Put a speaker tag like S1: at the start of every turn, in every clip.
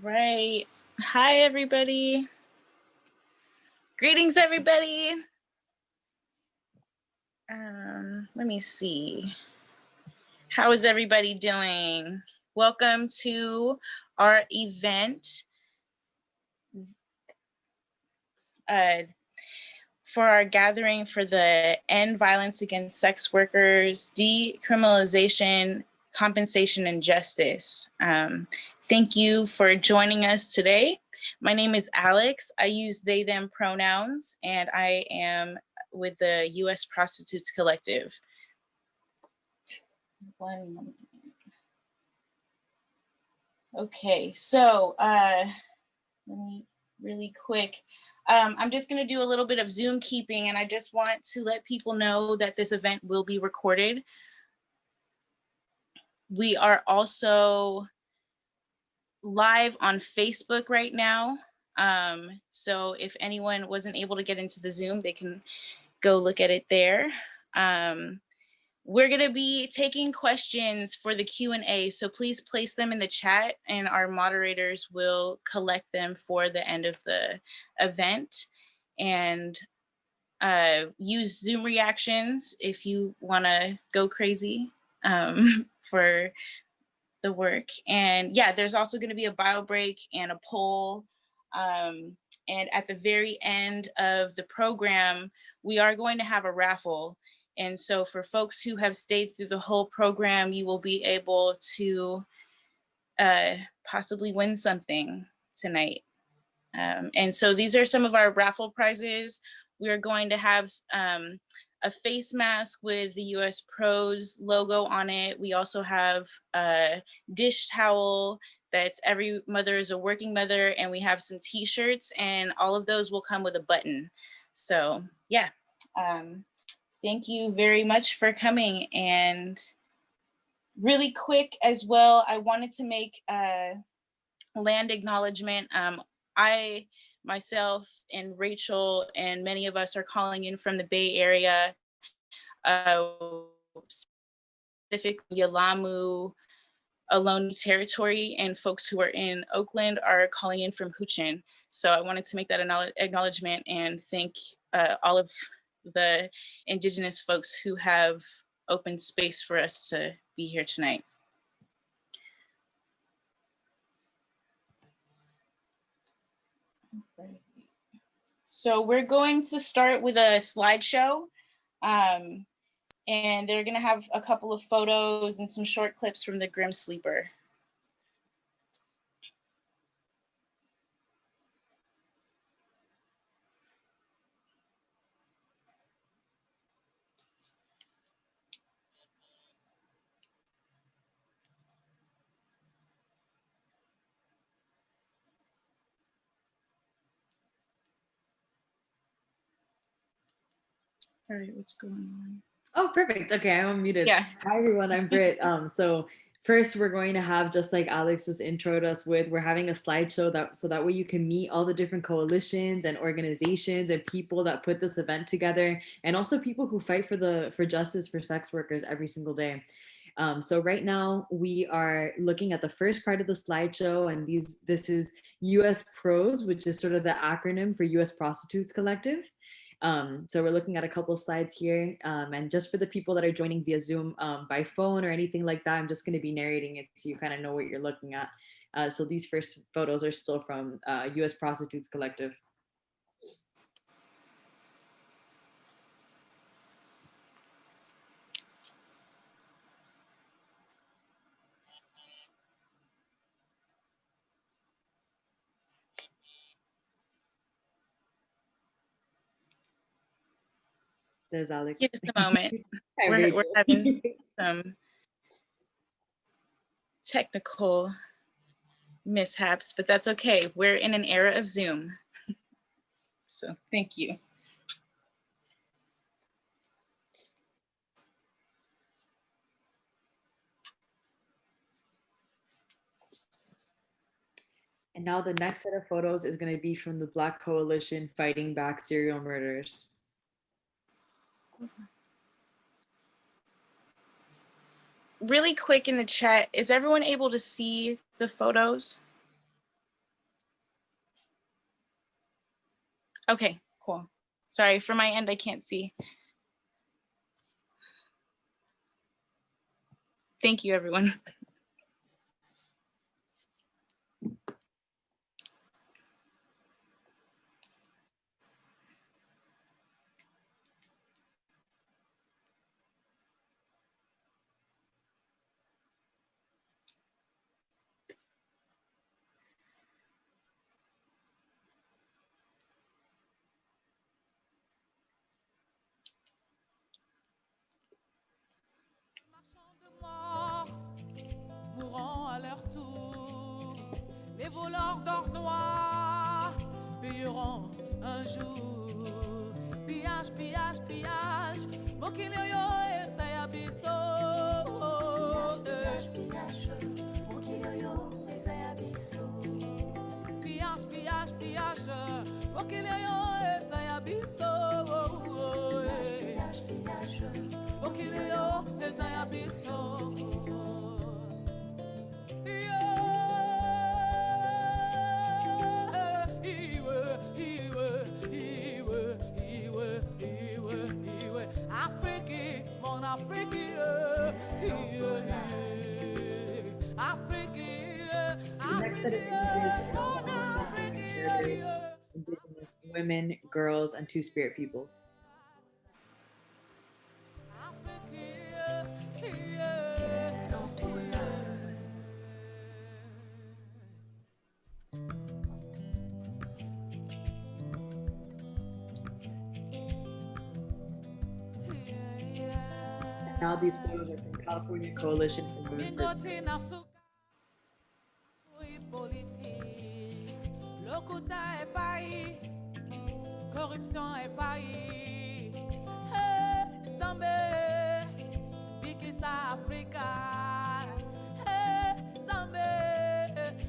S1: right. Hi, everybody. Greetings, everybody. Let me see. How is everybody doing? Welcome to our event for our gathering for the End Violence Against Sex Workers, Decriminalization, Compensation, and Justice. Thank you for joining us today. My name is Alex. I use they, them pronouns, and I am with the U.S. Prostitutes Collective. One moment. Okay, so let me really quick. I'm just going to do a little bit of Zoom keeping, and I just want to let people know that this event will be recorded. We are also live on Facebook right now. So if anyone wasn't able to get into the Zoom, they can go look at it there. We're going to be taking questions for the Q&A, so please place them in the chat and our moderators will collect them for the end of the event. And use Zoom reactions if you want to go crazy for the work. And yeah, there's also going to be a bio break and a poll. And at the very end of the program, we are going to have a raffle. And so for folks who have stayed through the whole program, you will be able to possibly win something tonight. And so these are some of our raffle prizes. We are going to have a face mask with the US Pros logo on it. We also have a dish towel that's Every Mother is a Working Mother, and we have some t-shirts, and all of those will come with a button. So yeah, thank you very much for coming. And really quick as well, I wanted to make a land acknowledgement. I, myself, and Rachel, and many of us are calling in from the Bay Area, specifically Yalamu, Ohlone territory, and folks who are in Oakland are calling in from Huchin. So I wanted to make that acknowledgement and thank all of the Indigenous folks who have opened space for us to be here tonight. So we're going to start with a slideshow, and they're going to have a couple of photos and some short clips from the Grim Sleeper. All right, what's going on?
S2: Oh, perfect. Okay, I'm unmuted.
S1: Yeah.
S2: Hi, everyone. I'm Britt. So first, we're going to have, just like Alex just introed us with, we're having a slideshow so that way you can meet all the different coalitions and organizations and people that put this event together, and also people who fight for justice for sex workers every single day. So right now we are looking at the first part of the slideshow, and this is US Pros, which is sort of the acronym for US Prostitutes Collective. So we're looking at a couple slides here, and just for the people that are joining via Zoom by phone or anything like that, I'm just going to be narrating it so you kind of know what you're looking at. So these first photos are still from US Prostitutes Collective. There's Alex.
S1: Give us a moment. we're having some technical mishaps, but that's okay. We're in an era of Zoom. So thank you.
S2: And now the next set of photos is going to be from the Black Coalition Fighting Back Serial Murders.
S1: Really quick in the chat, is everyone able to see the photos? Okay, cool. Sorry, for my end, I can't see. Thank you, everyone.
S3: Mourant à leur tour, les voleurs d'or noir paieront un jour. Pillage, pillage, pillage, Mokileyo et Sayabiso. Pillage, pillage, Mokileyo et Sayabiso. Pillage, pillage, pillage, Mokileyo et Sayabiso. Pillage, pillage, Mokileyo et Sayabiso.
S2: The next set of images is from Indigenous women, girls, and Two-Spirit peoples. Now these photos are from California Coalition for Women Prisoners.
S3: Corruption est paï. Hey, Zambé, Bikisa Africa. Hey, Zambé,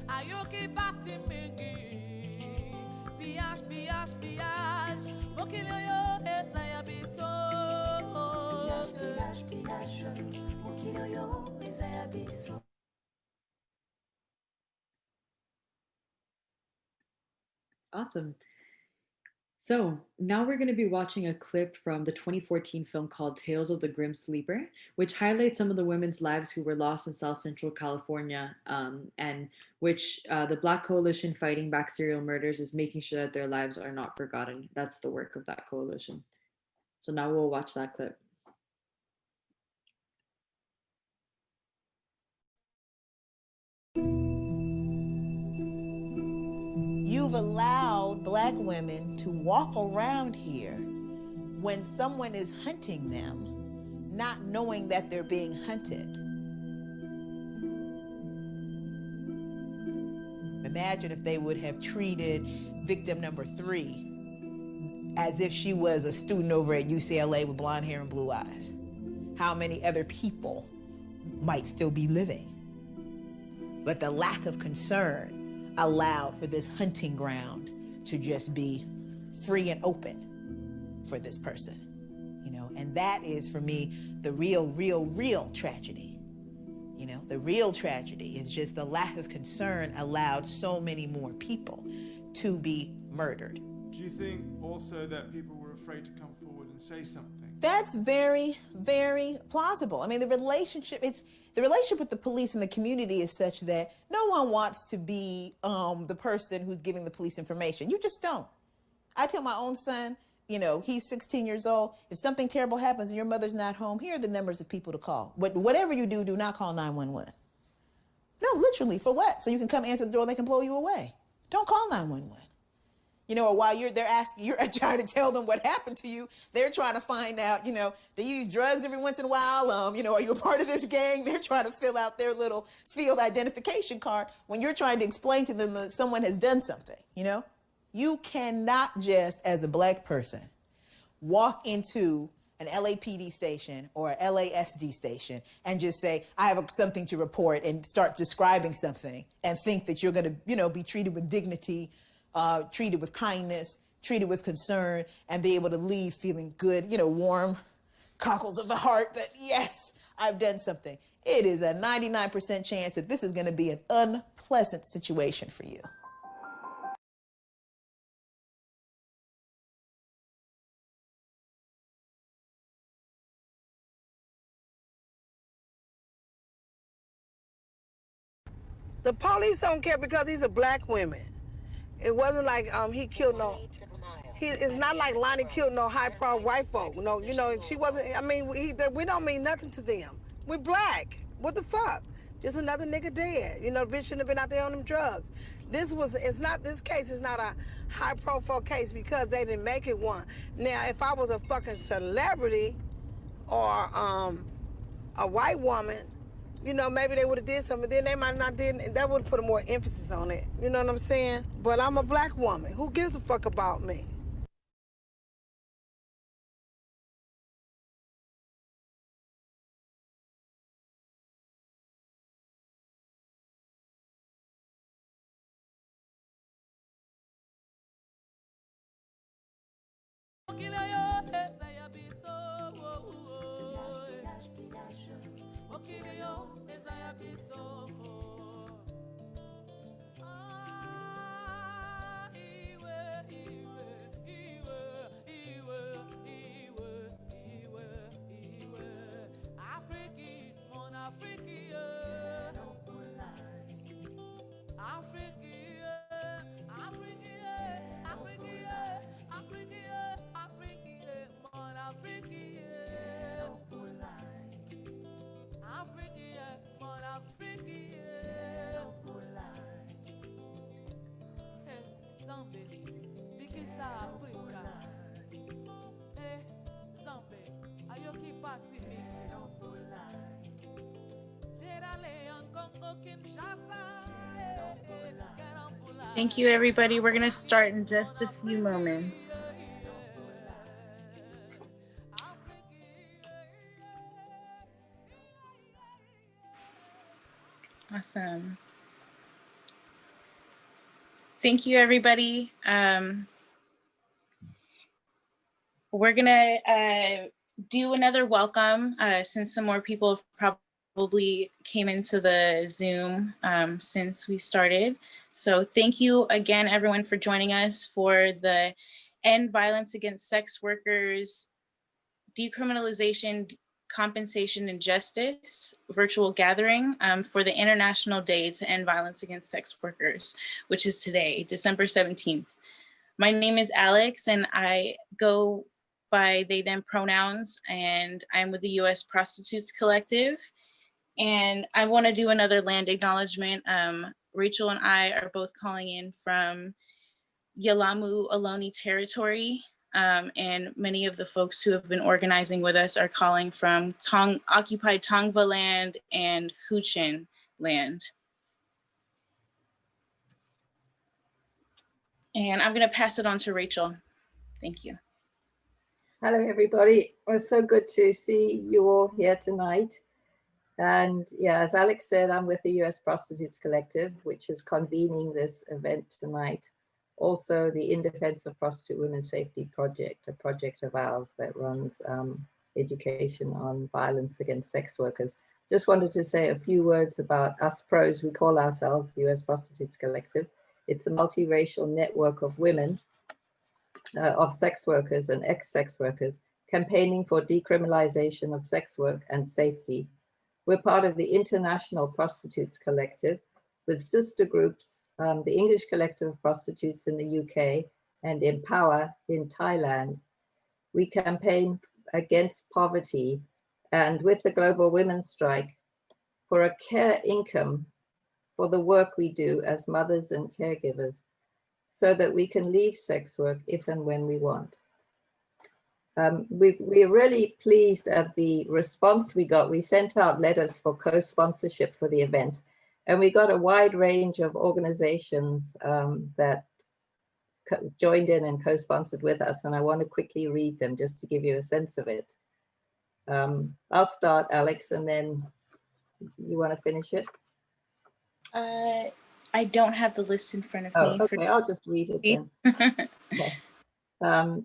S3: Ayoki Basimingi. Pillage, pillage, pillage. Mokiloyo et Zayabiso. Pillage, pillage, pillage. Mokiloyo et Zayabiso.
S2: Awesome. So now we're going to be watching a clip from the 2014 film called Tales of the Grim Sleeper, which highlights some of the women's lives who were lost in South Central California, and which the Black Coalition fighting back serial murders is making sure that their lives are not forgotten. That's the work of that coalition. So now we'll watch that clip.
S4: You've allowed Black women to walk around here when someone is hunting them, not knowing that they're being hunted. Imagine if they would have treated victim number 3 as if she was a student over at UCLA with blonde hair and blue eyes. How many other people might still be living? But the lack of concern allowed for this hunting ground to just be free and open for this person, you know, and that is for me the real tragedy. You know, the real tragedy is just the lack of concern allowed so many more people to be murdered.
S5: Do you think also that people were afraid to come forward and say something?
S4: That's very, very plausible. I mean, the relationship with the police and the community is such that no one wants to be the person who's giving the police information. You just don't. I tell my own son, you know, he's 16 years old. If something terrible happens and your mother's not home, here are the numbers of people to call. But whatever you do, do not call 911. No, literally, for what? So you can come answer the door and they can blow you away. Don't call 911. You know, or while you're trying to tell them what happened to you, they're trying to find out, you know, they use drugs every once in a while. You know, are you a part of this gang? They're trying to fill out their little field identification card when you're trying to explain to them that someone has done something, you know? You cannot just, as a Black person, walk into an LAPD station or a LASD station and just say, I have something to report, and start describing something and think that you're going to, you know, be treated with dignity, treated with kindness, treated with concern, and be able to leave feeling good, you know, warm cockles of the heart that, yes, I've done something. It is a 99% chance that this is going to be an unpleasant situation for you.
S6: The police don't care because these are black women. It wasn't like he killed no. It's not like Lonnie killed no high-pro white folk. No, you know, she wasn't. I mean, we don't mean nothing to them. We're black. What the fuck? Just another nigga dead. You know, bitch shouldn't have been out there on them drugs. This case is not a high-profile case because they didn't make it one. Now, if I was a fucking celebrity or a white woman, you know, maybe they would have did something. Then they might not did. That would have put more emphasis on it. You know what I'm saying? But I'm a black woman. Who gives a fuck about me?
S1: Thank you, everybody. We're going to start in just a few moments. Awesome. Thank you, everybody. We're going to do another welcome since some more people have probably came into the Zoom since we started. So thank you again, everyone, for joining us for the End Violence Against Sex Workers, Decriminalization, Compensation and Justice virtual gathering for the International Day to End Violence Against Sex Workers, which is today, December 17th. My name is Alex and I go by they, them pronouns, and I'm with the U.S. Prostitutes Collective. And I want to do another land acknowledgement. Rachel and I are both calling in from Yelamu Ohlone territory. And many of the folks who have been organizing with us are calling from occupied Tongva land and Huichin land. And I'm going to pass it on to Rachel. Thank you.
S7: Hello, everybody. Well, it's so good to see you all here tonight. And yeah, as Alex said, I'm with the US Prostitutes Collective, which is convening this event tonight. Also, the In Defense of Prostitute Women's Safety Project, a project of ours that runs education on violence against sex workers. Just wanted to say a few words about us pros. We call ourselves the US Prostitutes Collective. It's a multiracial network of women, of sex workers and ex-sex workers, campaigning for decriminalization of sex work and safety. We're part of the International Prostitutes Collective with sister groups, the English Collective of Prostitutes in the UK and Empower in Thailand. We campaign against poverty and with the Global Women's Strike for a care income for the work we do as mothers and caregivers, so that we can leave sex work if and when we want. We're really pleased at the response we got. We sent out letters for co-sponsorship for the event, and we got a wide range of organizations that joined in and co-sponsored with us, and I want to quickly read them just to give you a sense of it. I'll start, Alex, and then you want to finish it?
S1: I don't have the list in front of me.
S7: Okay, I'll just read it then. Okay.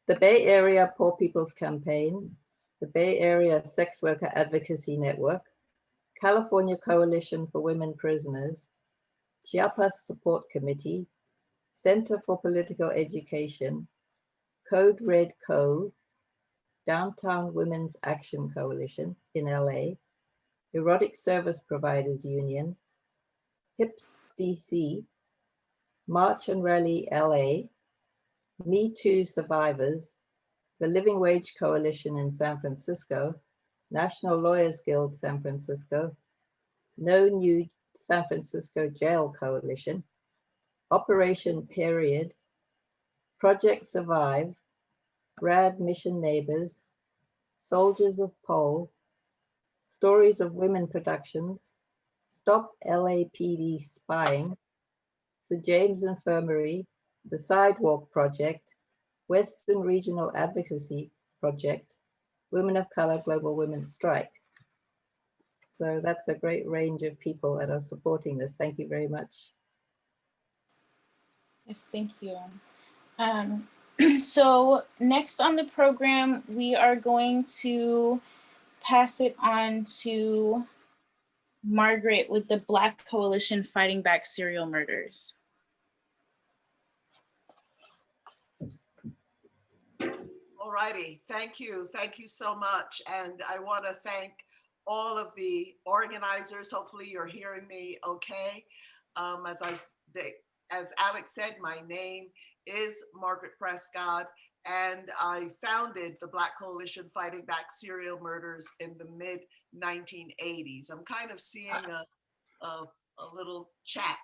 S7: The Bay Area Poor People's Campaign, the Bay Area Sex Worker Advocacy Network, California Coalition for Women Prisoners, Chiapas Support Committee, Center for Political Education, Code Red Co., Downtown Women's Action Coalition in LA, Erotic Service Providers Union, HIPS DC, March and Rally LA, Me Too Survivors, the Living Wage Coalition in San Francisco, National Lawyers Guild San Francisco, No New San Francisco Jail Coalition, Operation Period, Project Survive, Rad Mission Neighbors, Soldiers of Pole, Stories of Women Productions, Stop LAPD Spying, St. James Infirmary, the Sidewalk Project, Western Regional Advocacy Project, Women of Color Global Women's Strike. So that's a great range of people that are supporting this. Thank you very much.
S1: Yes, thank you. So next on the program, we are going to pass it on to Margaret with the Black Coalition Fighting Back Serial Murders.
S8: All righty, thank you so much. And I want to thank all of the organizers. Hopefully you're hearing me okay. As Alex said, my name is Margaret Prescod, and I founded the Black Coalition Fighting Back Serial Murders in the mid-1980s. I'm kind of seeing a little chat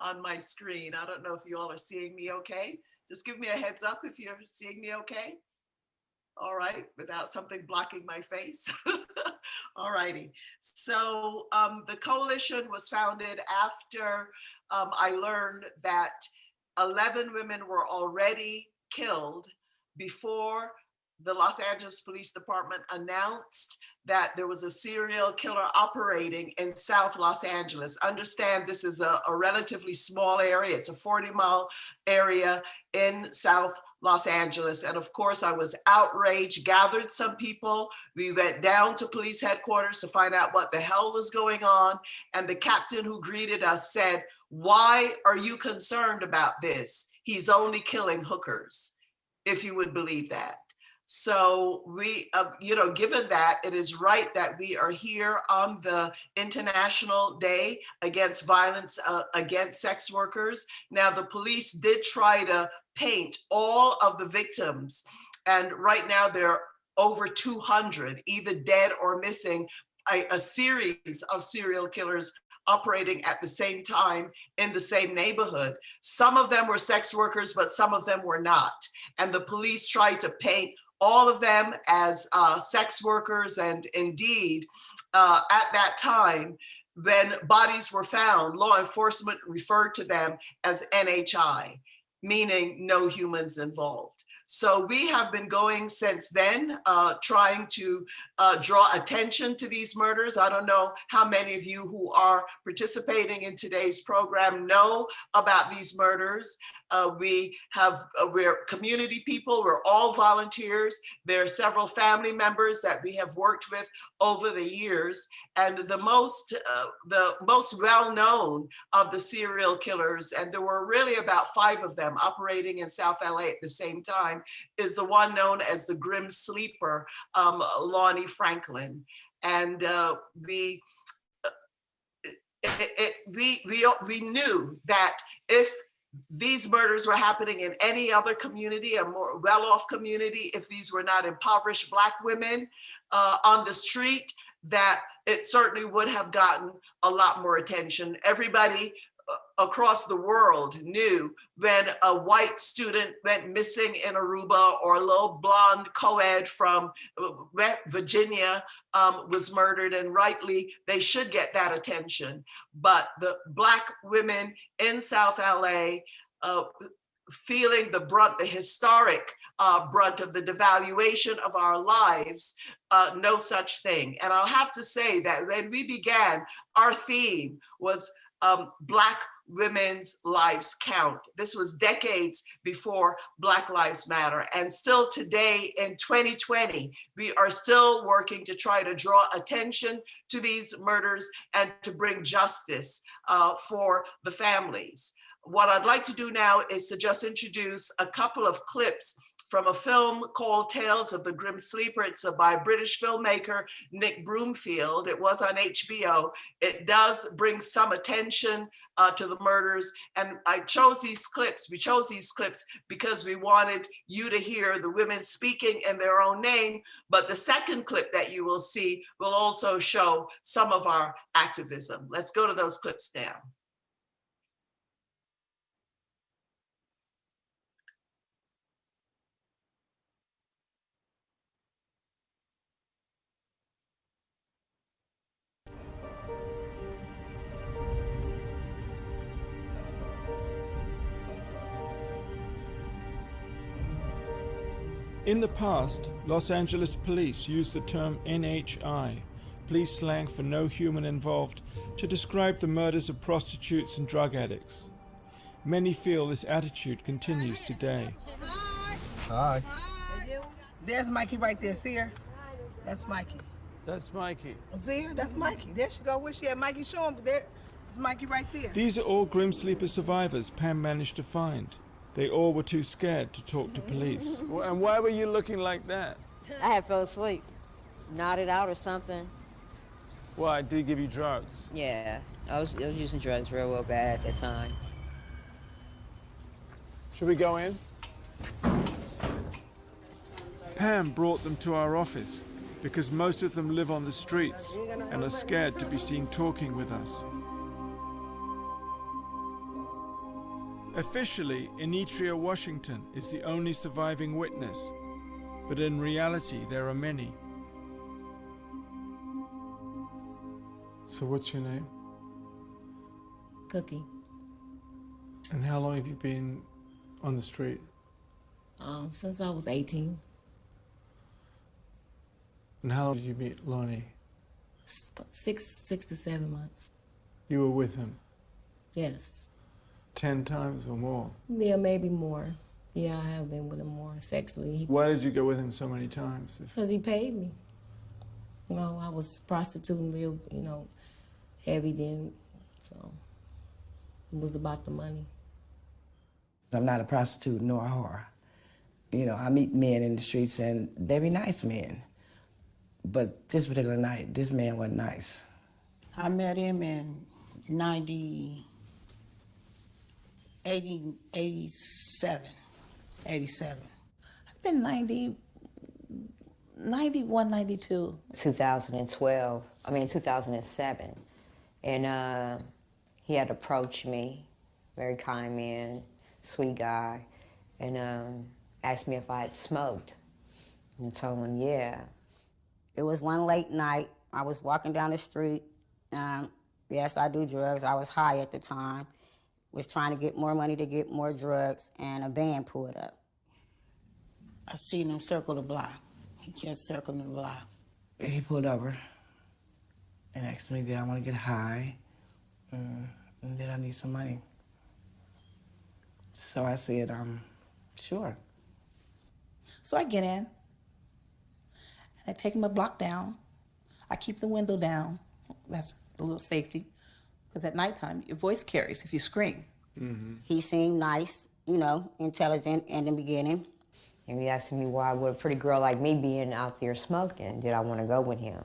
S8: on my screen. I don't know if you all are seeing me okay. Just give me a heads up if you're seeing me okay. All right, without something blocking my face. All righty. So the coalition was founded after I learned that 11 women were already killed before the Los Angeles Police Department announced that there was a serial killer operating in South Los Angeles. Understand this is a relatively small area. It's a 40-mile area in South Los Angeles. And of course, I was outraged, gathered some people. We went down to police headquarters to find out what the hell was going on. And the captain who greeted us said, "Why are you concerned about this? He's only killing hookers," if you would believe that. So we, given that, it is right that we are here on the International Day Against Violence Against Sex Workers. Now, the police did try to paint all of the victims, and right now there are over 200, either dead or missing, a series of serial killers operating at the same time in the same neighborhood. Some of them were sex workers, but some of them were not. And the police tried to paint all of them as sex workers. And indeed, at that time, when bodies were found, law enforcement referred to them as NHI, meaning no humans involved. So we have been going since then, trying to draw attention to these murders. I don't know how many of you who are participating in today's program know about these murders. We're community people, we're all volunteers. There are several family members that we have worked with over the years. And the most well-known of the serial killers, and there were really about 5 of them operating in South LA at the same time, is the one known as the Grim Sleeper, Lonnie Franklin. And we knew that if these murders were happening in any other community, a more well-off community, if these were not impoverished Black women on the street, that it certainly would have gotten a lot more attention. Everybody across the world knew when a white student went missing in Aruba, or a little blonde co-ed from Virginia was murdered, and rightly, they should get that attention. But the Black women in South LA feeling the brunt, the historic brunt of the devaluation of our lives, no such thing. And I'll have to say that when we began, our theme was Black women's lives count. This was decades before Black Lives Matter. And still today in 2020, we are still working to try to draw attention to these murders and to bring justice for the families. What I'd like to do now is to just introduce a couple of clips from a film called Tales of the Grim Sleeper. It's by British filmmaker Nick Broomfield. It was on HBO. It does bring some attention to the murders. And I chose these clips. We chose these clips because we wanted you to hear the women speaking in their own name. But the second clip that you will see will also show some of our activism. Let's go to those clips now.
S5: In the past, Los Angeles police used the term NHI, police slang for no human involved, to describe the murders of prostitutes and drug addicts. Many feel this attitude continues today.
S6: Hi. There's Mikey right there. See her? That's Mikey.
S5: That's Mikey.
S6: See her? That's Mikey. There she go. Where she at? Mikey, show him. There's Mikey right there.
S5: These are all Grim Sleeper survivors Pam managed to find. They all were too scared to talk to police. And why were you looking like that?
S9: I had fell asleep, nodded out or something.
S5: Why, did he give you drugs?
S9: Yeah, I was using drugs real bad at that time.
S5: Should we go in? Pam brought them to our office because most of them live on the streets and are scared to be seen talking with us. Officially, Enitria Washington is the only surviving witness, but in reality, there are many. So what's your name?
S10: Cookie.
S5: And how long have you been on the street?
S10: Since I was 18.
S5: And how long did you meet Lonnie?
S10: Six to 7 months.
S5: You were with him
S10: Yes.
S5: 10 times or more?
S10: Yeah, maybe more. Yeah, I have been with him more sexually.
S5: Why did you go with him so many times?
S10: Because he paid me. You know, I was prostituting real, heavy then, so it was about the money.
S11: I'm not a prostitute nor a whore. I meet men in the streets and they be nice men. But this particular night, this man wasn't nice.
S6: I met him in 87. I've been 90, 91, 92.
S9: 2007. And he had approached me, very kind man, sweet guy, and asked me if I had smoked. And I told him, yeah.
S12: It was one late night. I was walking down the street. Yes, I do drugs. I was high at the time. Was trying to get more money to get more drugs, and a van pulled up. I seen him circle the block. He kept circling the block.
S11: He pulled over and asked me, did I want to get high? And did I need some money? So I said, sure.
S13: So I get in, and I take him a block down. I keep the window down. That's a little safety, because at nighttime, your voice carries if you scream.
S12: Mm-hmm. He seemed nice, intelligent in the beginning.
S9: And he asked me why would a pretty girl like me being out there smoking, did I want to go with him?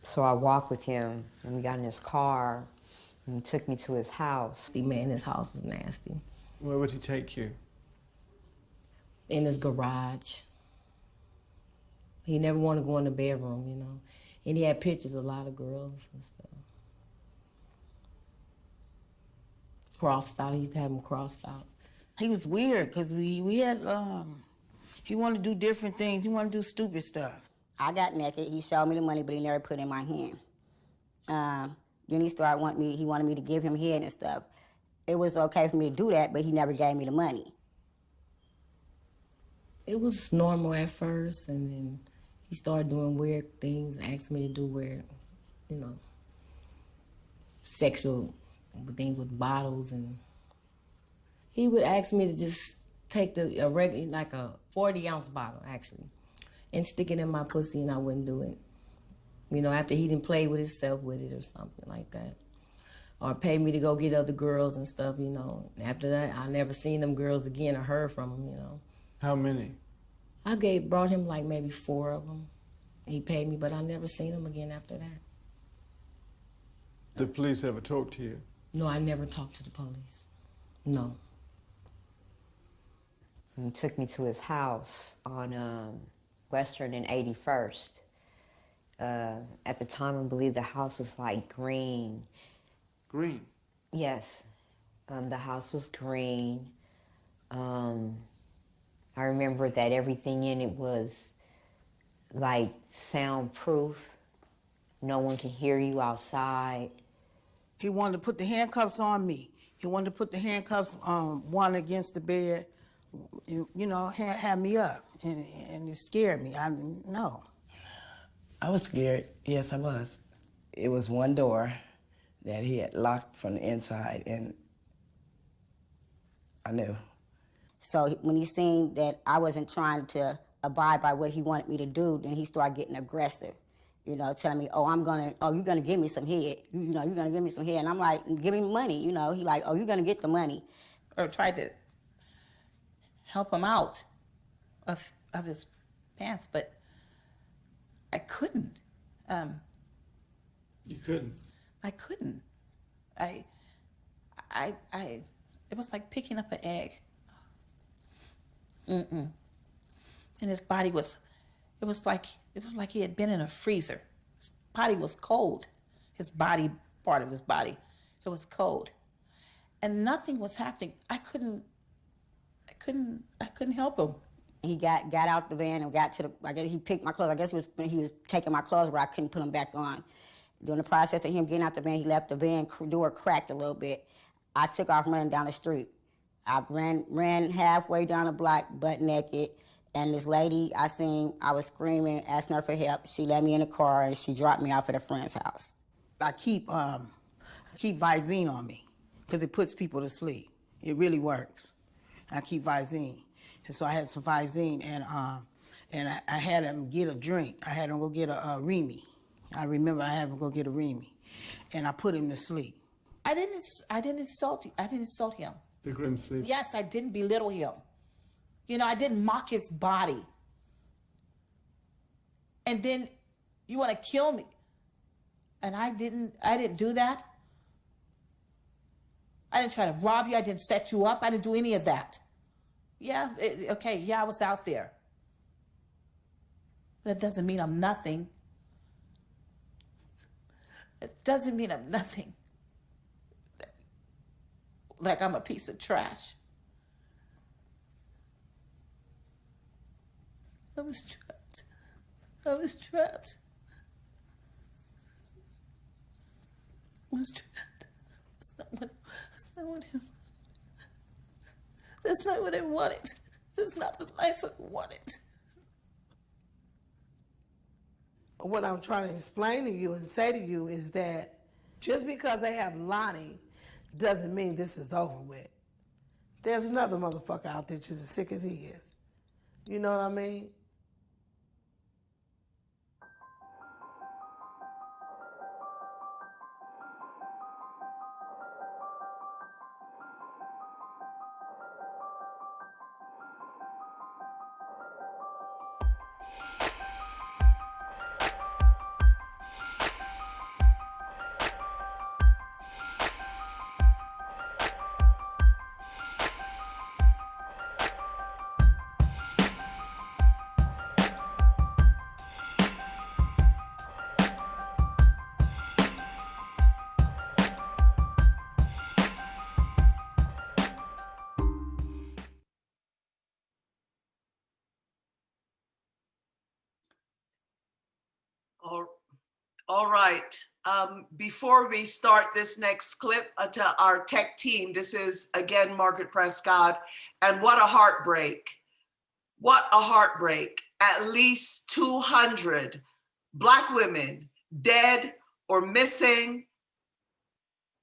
S9: So I walked with him, and we got in his car, and he took me to his house.
S10: The man, his house was nasty.
S5: Where would he take you?
S10: In his garage. He never wanted to go in the bedroom, And he had pictures of a lot of girls and stuff. Crossed out, he used to have them crossed out.
S13: He was weird, because we had, he wanted to do different things. He wanted to do stupid stuff.
S12: I got naked. He showed me the money, but he never put it in my hand. Then he wanted me to give him head and stuff. It was okay for me to do that, but he never gave me the money.
S10: It was normal at first, and then he started doing weird things, asked me to do weird, sexual things with bottles, and he would ask me to just take a regular, like a 40-ounce bottle, actually, and stick it in my pussy, and I wouldn't do it. After he didn't play with himself with it or something like that. Or pay me to go get other girls and stuff, After that, I never seen them girls again or heard from them,
S5: How many?
S10: I brought him like maybe 4 of them. He paid me, but I never seen him again after that.
S5: Did the police ever talk to you?
S10: No, I never talked to the police. No.
S9: He took me to his house on Western and 81st. At the time, I believe the house was like green.
S5: Green?
S9: Yes. The house was green. I remember that everything in it was like soundproof. No one can hear you outside.
S6: He wanted to put the handcuffs on me. He wanted to put the handcuffs one against the bed, you know, have me up, and it scared me. No.
S11: I was scared. Yes, I was. It was one door that he had locked from the inside, and I knew.
S12: So when he seen that I wasn't trying to abide by what he wanted me to do, then he started getting aggressive. You know, telling me, you're gonna give me some head. You know, you're gonna give me some head. And I'm like, give me money. You know, he like, you're gonna get the money.
S13: Or tried to help him out of his pants, but I couldn't.
S5: You couldn't?
S13: I couldn't. It was like picking up an egg. And his body was, it was like he had been in a freezer. His body was cold. His body, part of his body, it was cold. And nothing was happening. I couldn't help him.
S12: He got out the van and got to the, I guess he picked my clothes. I guess he was taking my clothes where I couldn't put them back on. During the process of him getting out the van, he left the van door cracked a little bit. I took off running down the street. I ran halfway down the block, butt naked, and this lady I seen, I was screaming, asking her for help. She let me in the car and she dropped me off at a friend's house.
S6: I keep Visine on me because it puts people to sleep. It really works. I keep Visine. And so I had some Visine, and I had him get a drink. I had him go get a Remy. I remember I had him go get a Remy, and I put him to sleep.
S13: I didn't insult him.
S5: The grim sleep?
S13: Yes, I didn't belittle him. You know, I didn't mock his body. And then you want to kill me. And I didn't do that. I didn't try to rob you. I didn't set you up. I didn't do any of that. Yeah, I was out there. That doesn't mean I'm nothing. It doesn't mean I'm nothing. Like I'm a piece of trash. I was trapped. I was trapped. That's not what I wanted. That's not the life I wanted.
S6: What I'm trying to explain to you and say to you is that just because they have Lonnie doesn't mean this is over with. There's another motherfucker out there just as sick as he is. You know what I mean?
S8: All right. Before we start this next clip to our tech team, this is again Margaret Prescod, and what a heartbreak. What a heartbreak. At least 200 Black women dead or missing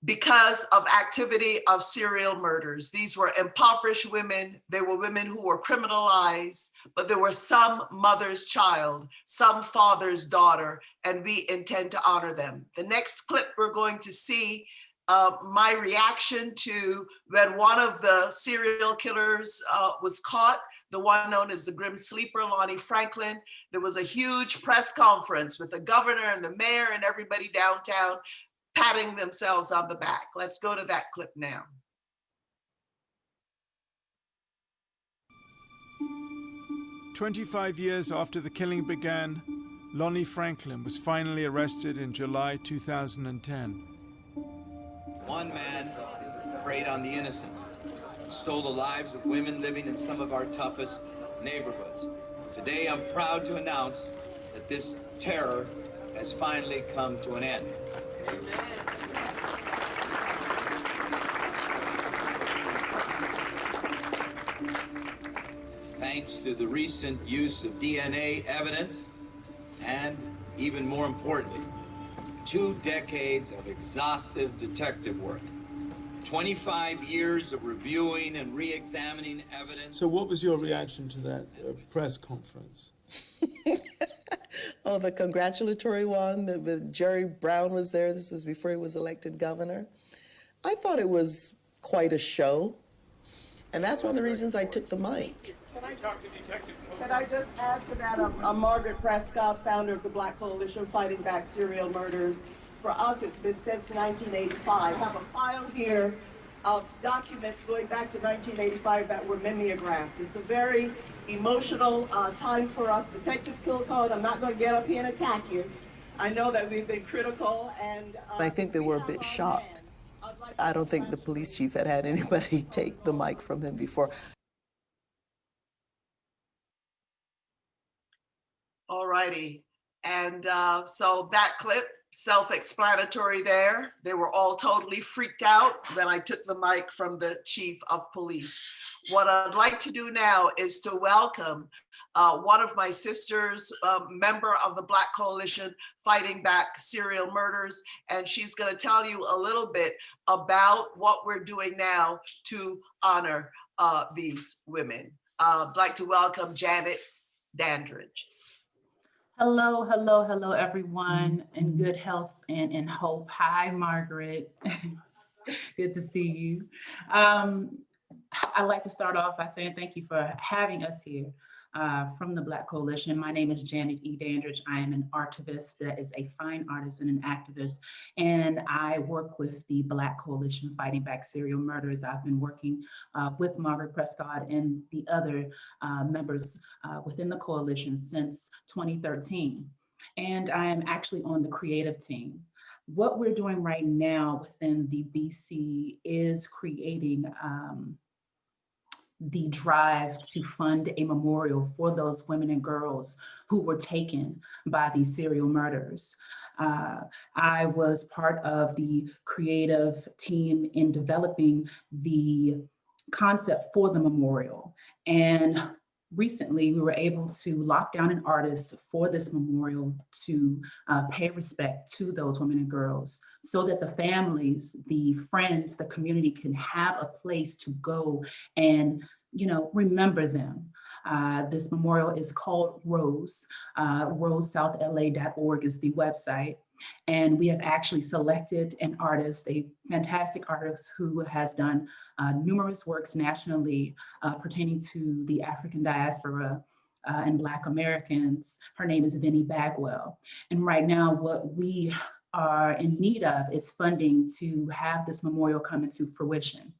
S8: because of activity of serial murders. These were impoverished women. They were women who were criminalized, but there were some mother's child, some father's daughter, and we intend to honor them. The next clip we're going to see my reaction to when one of the serial killers was caught. the one known as the Grim Sleeper, Lonnie Franklin. There was a huge press conference with the governor and the mayor and everybody downtown patting themselves on the back. Let's go to that clip now.
S5: 25 years after the killing began, Lonnie Franklin was finally arrested in July 2010.
S14: One man preyed on the innocent, stole the lives of women living in some of our toughest neighborhoods. Today, I'm proud to announce that this terror has finally come to an end. Thanks to the recent use of DNA evidence, and even more importantly, 2 decades of exhaustive detective work, 25 years of reviewing and re-examining evidence.
S5: So what was your reaction to that press conference?
S15: Oh, the congratulatory one, Jerry Brown was there. This was before he was elected governor. I thought it was quite a show. And that's one of the reasons I took the mic.
S16: Can I talk to Detective? Can I just add to that? I'm Margaret Prescod, founder of the Black Coalition Fighting Back Serial Murders. For us, it's been since 1985. I have a file here of documents going back to 1985 that were mimeographed. It's a very emotional time for us. Detective Kilcone, I'm not going to get up here and attack you. I know that we've been critical, and
S15: I think they were a bit shocked. I don't think the police chief had anybody take the mic from him before.
S8: All righty. And so that clip, self-explanatory there. They were all totally freaked out. Then I took the mic from the chief of police. What I'd like to do now is to welcome one of my sisters, member of the Black Coalition Fighting Back Serial Murders, and she's going to tell you a little bit about what we're doing now to honor these women. I'd like to welcome Janet Dandridge.
S17: Hello, hello, hello, everyone, in good health and in hope. Hi, Margaret. Good to see you. I'd like to start off by saying thank you for having us here from the Black Coalition. My name is Janet E. Dandridge. I am an artivist that is a fine artist and an activist, and I work with the Black Coalition Fighting Back Serial Murders. I've been working with Margaret Prescod and the other members within the coalition since 2013, and I am actually on the creative team. What we're doing right now within the BC is creating the drive to fund a memorial for those women and girls who were taken by these serial murderers. I was part of the creative team in developing the concept for the memorial. And recently we were able to lock down an artist for this memorial to pay respect to those women and girls so that the families, the friends, the community can have a place to go and, you know, remember them. This memorial is called Rose. RoseSouthLA.org is the website. And we have actually selected an artist, a fantastic artist who has done numerous works nationally pertaining to the African diaspora and Black Americans. Her name is Vinnie Bagwell. And right now what we are in need of is funding to have this memorial come into fruition.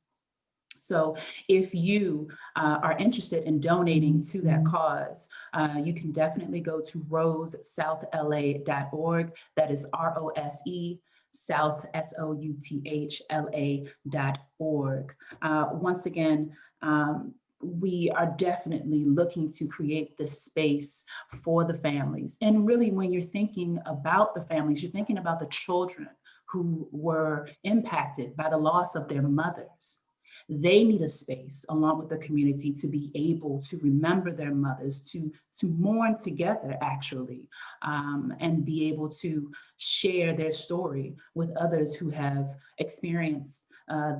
S17: So if you are interested in donating to that cause, you can definitely go to RoseSouthLA.org. That is ROSE South SOUTHLA.org. Once again, we are definitely looking to create this space for the families. And really, when you're thinking about the families, you're thinking about the children who were impacted by the loss of their mothers. They need a space along with the community to be able to remember their mothers, to mourn together actually, and be able to share their story with others who have experienced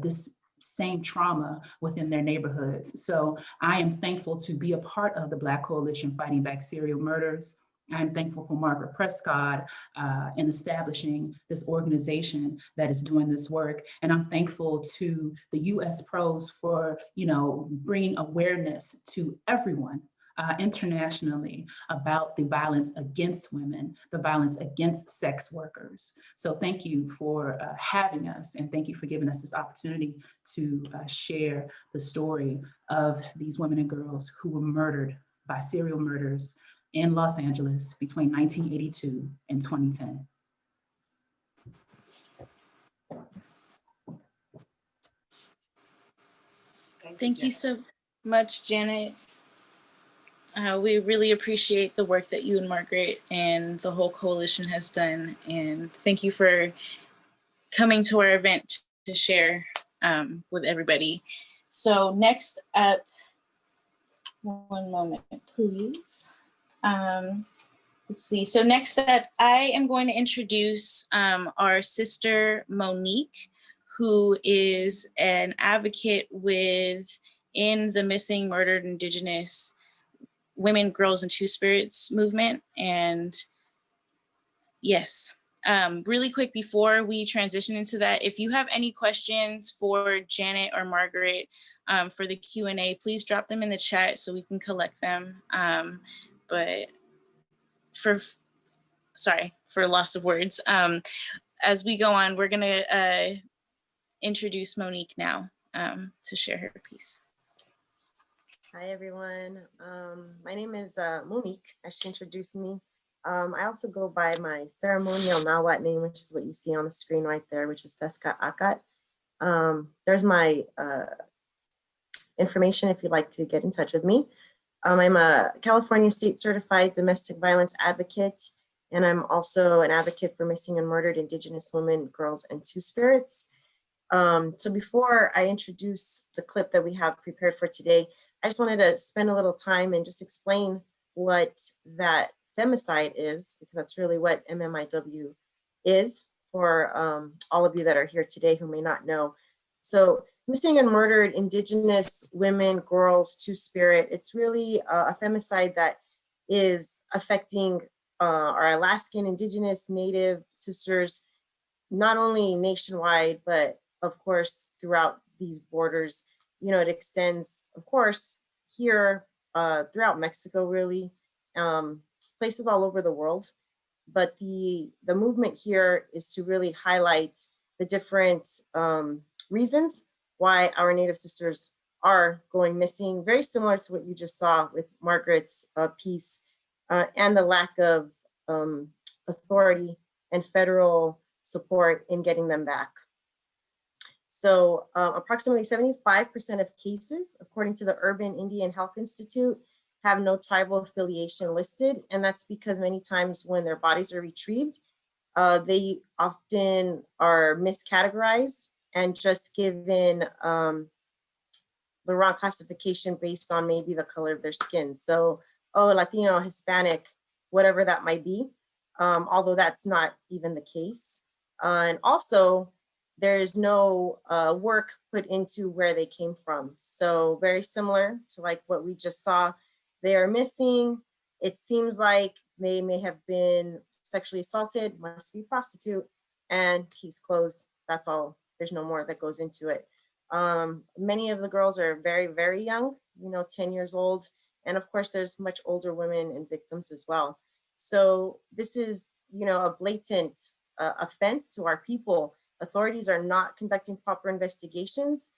S17: this same trauma within their neighborhoods. So I am thankful to be a part of the Black Coalition Fighting Back Serial Murders. I'm thankful for Margaret Prescod in establishing this organization that is doing this work. And I'm thankful to the US Pros for, bringing awareness to everyone internationally about the violence against women, the violence against sex workers. So thank you for having us, and thank you for giving us this opportunity to share the story of these women and girls who were murdered by serial murderers in Los Angeles between 1982 and 2010.
S1: Thank you so much, Janet. We really appreciate the work that you and Margaret and the whole coalition has done. And thank you for coming to our event to share with everybody. So next up, one moment, please. Let's see. So next up, I am going to introduce our sister Monique, who is an advocate in the missing, murdered Indigenous women, girls, and two-spirits movement. And yes, really quick before we transition into that, if you have any questions for Janet or Margaret for the Q&A, please drop them in the chat so we can collect them. But for loss of words. As we go on, we're gonna introduce Monique now to share her piece.
S18: Hi everyone, my name is Monique, as she introduced me. I also go by my ceremonial Nahuatl name, which is what you see on the screen right there, which is Tezkatl. There's my information if you'd like to get in touch with me. I'm a California state certified domestic violence advocate, and I'm also an advocate for missing and murdered Indigenous women, girls, and two-spirits. So before I introduce the clip that we have prepared for today, I just wanted to spend a little time and just explain what that femicide is, because that's really what MMIW is for all of you that are here today who may not know. So missing and murdered Indigenous women, girls, two-spirit, it's really a femicide that is affecting our Alaskan, Indigenous, Native sisters, not only nationwide, but of course, throughout these borders. It extends, of course, here throughout Mexico, really, places all over the world. But the movement here is to really highlight the different reasons why our Native sisters are going missing, very similar to what you just saw with Margaret's piece, and the lack of authority and federal support in getting them back. So approximately 75% of cases, according to the Urban Indian Health Institute, have no tribal affiliation listed. And that's because many times when their bodies are retrieved, they often are miscategorized and just given the wrong classification based on maybe the color of their skin. So, oh, Latino, Hispanic, whatever that might be, although that's not even the case. And also, there's no work put into where they came from. So very similar to like what we just saw, they are missing. It seems like they may have been sexually assaulted, must be a prostitute, and case closed. That's all. There's no more that goes into it. Many of the girls are very, very young, 10 years old. And of course, there's much older women and victims as well. So this is, a blatant offense to our people. Authorities are not conducting proper investigations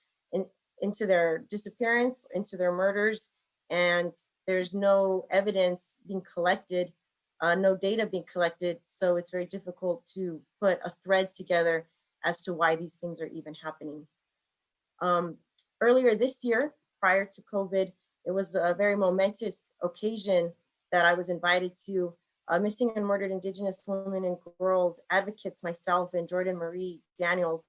S18: into their disappearance, into their murders, and there's no evidence being collected, no data being collected. So it's very difficult to put a thread together as to why these things are even happening. Earlier this year, prior to COVID, it was a very momentous occasion that I was invited to. Missing and murdered Indigenous women and girls advocates, myself and Jordan Marie Daniels,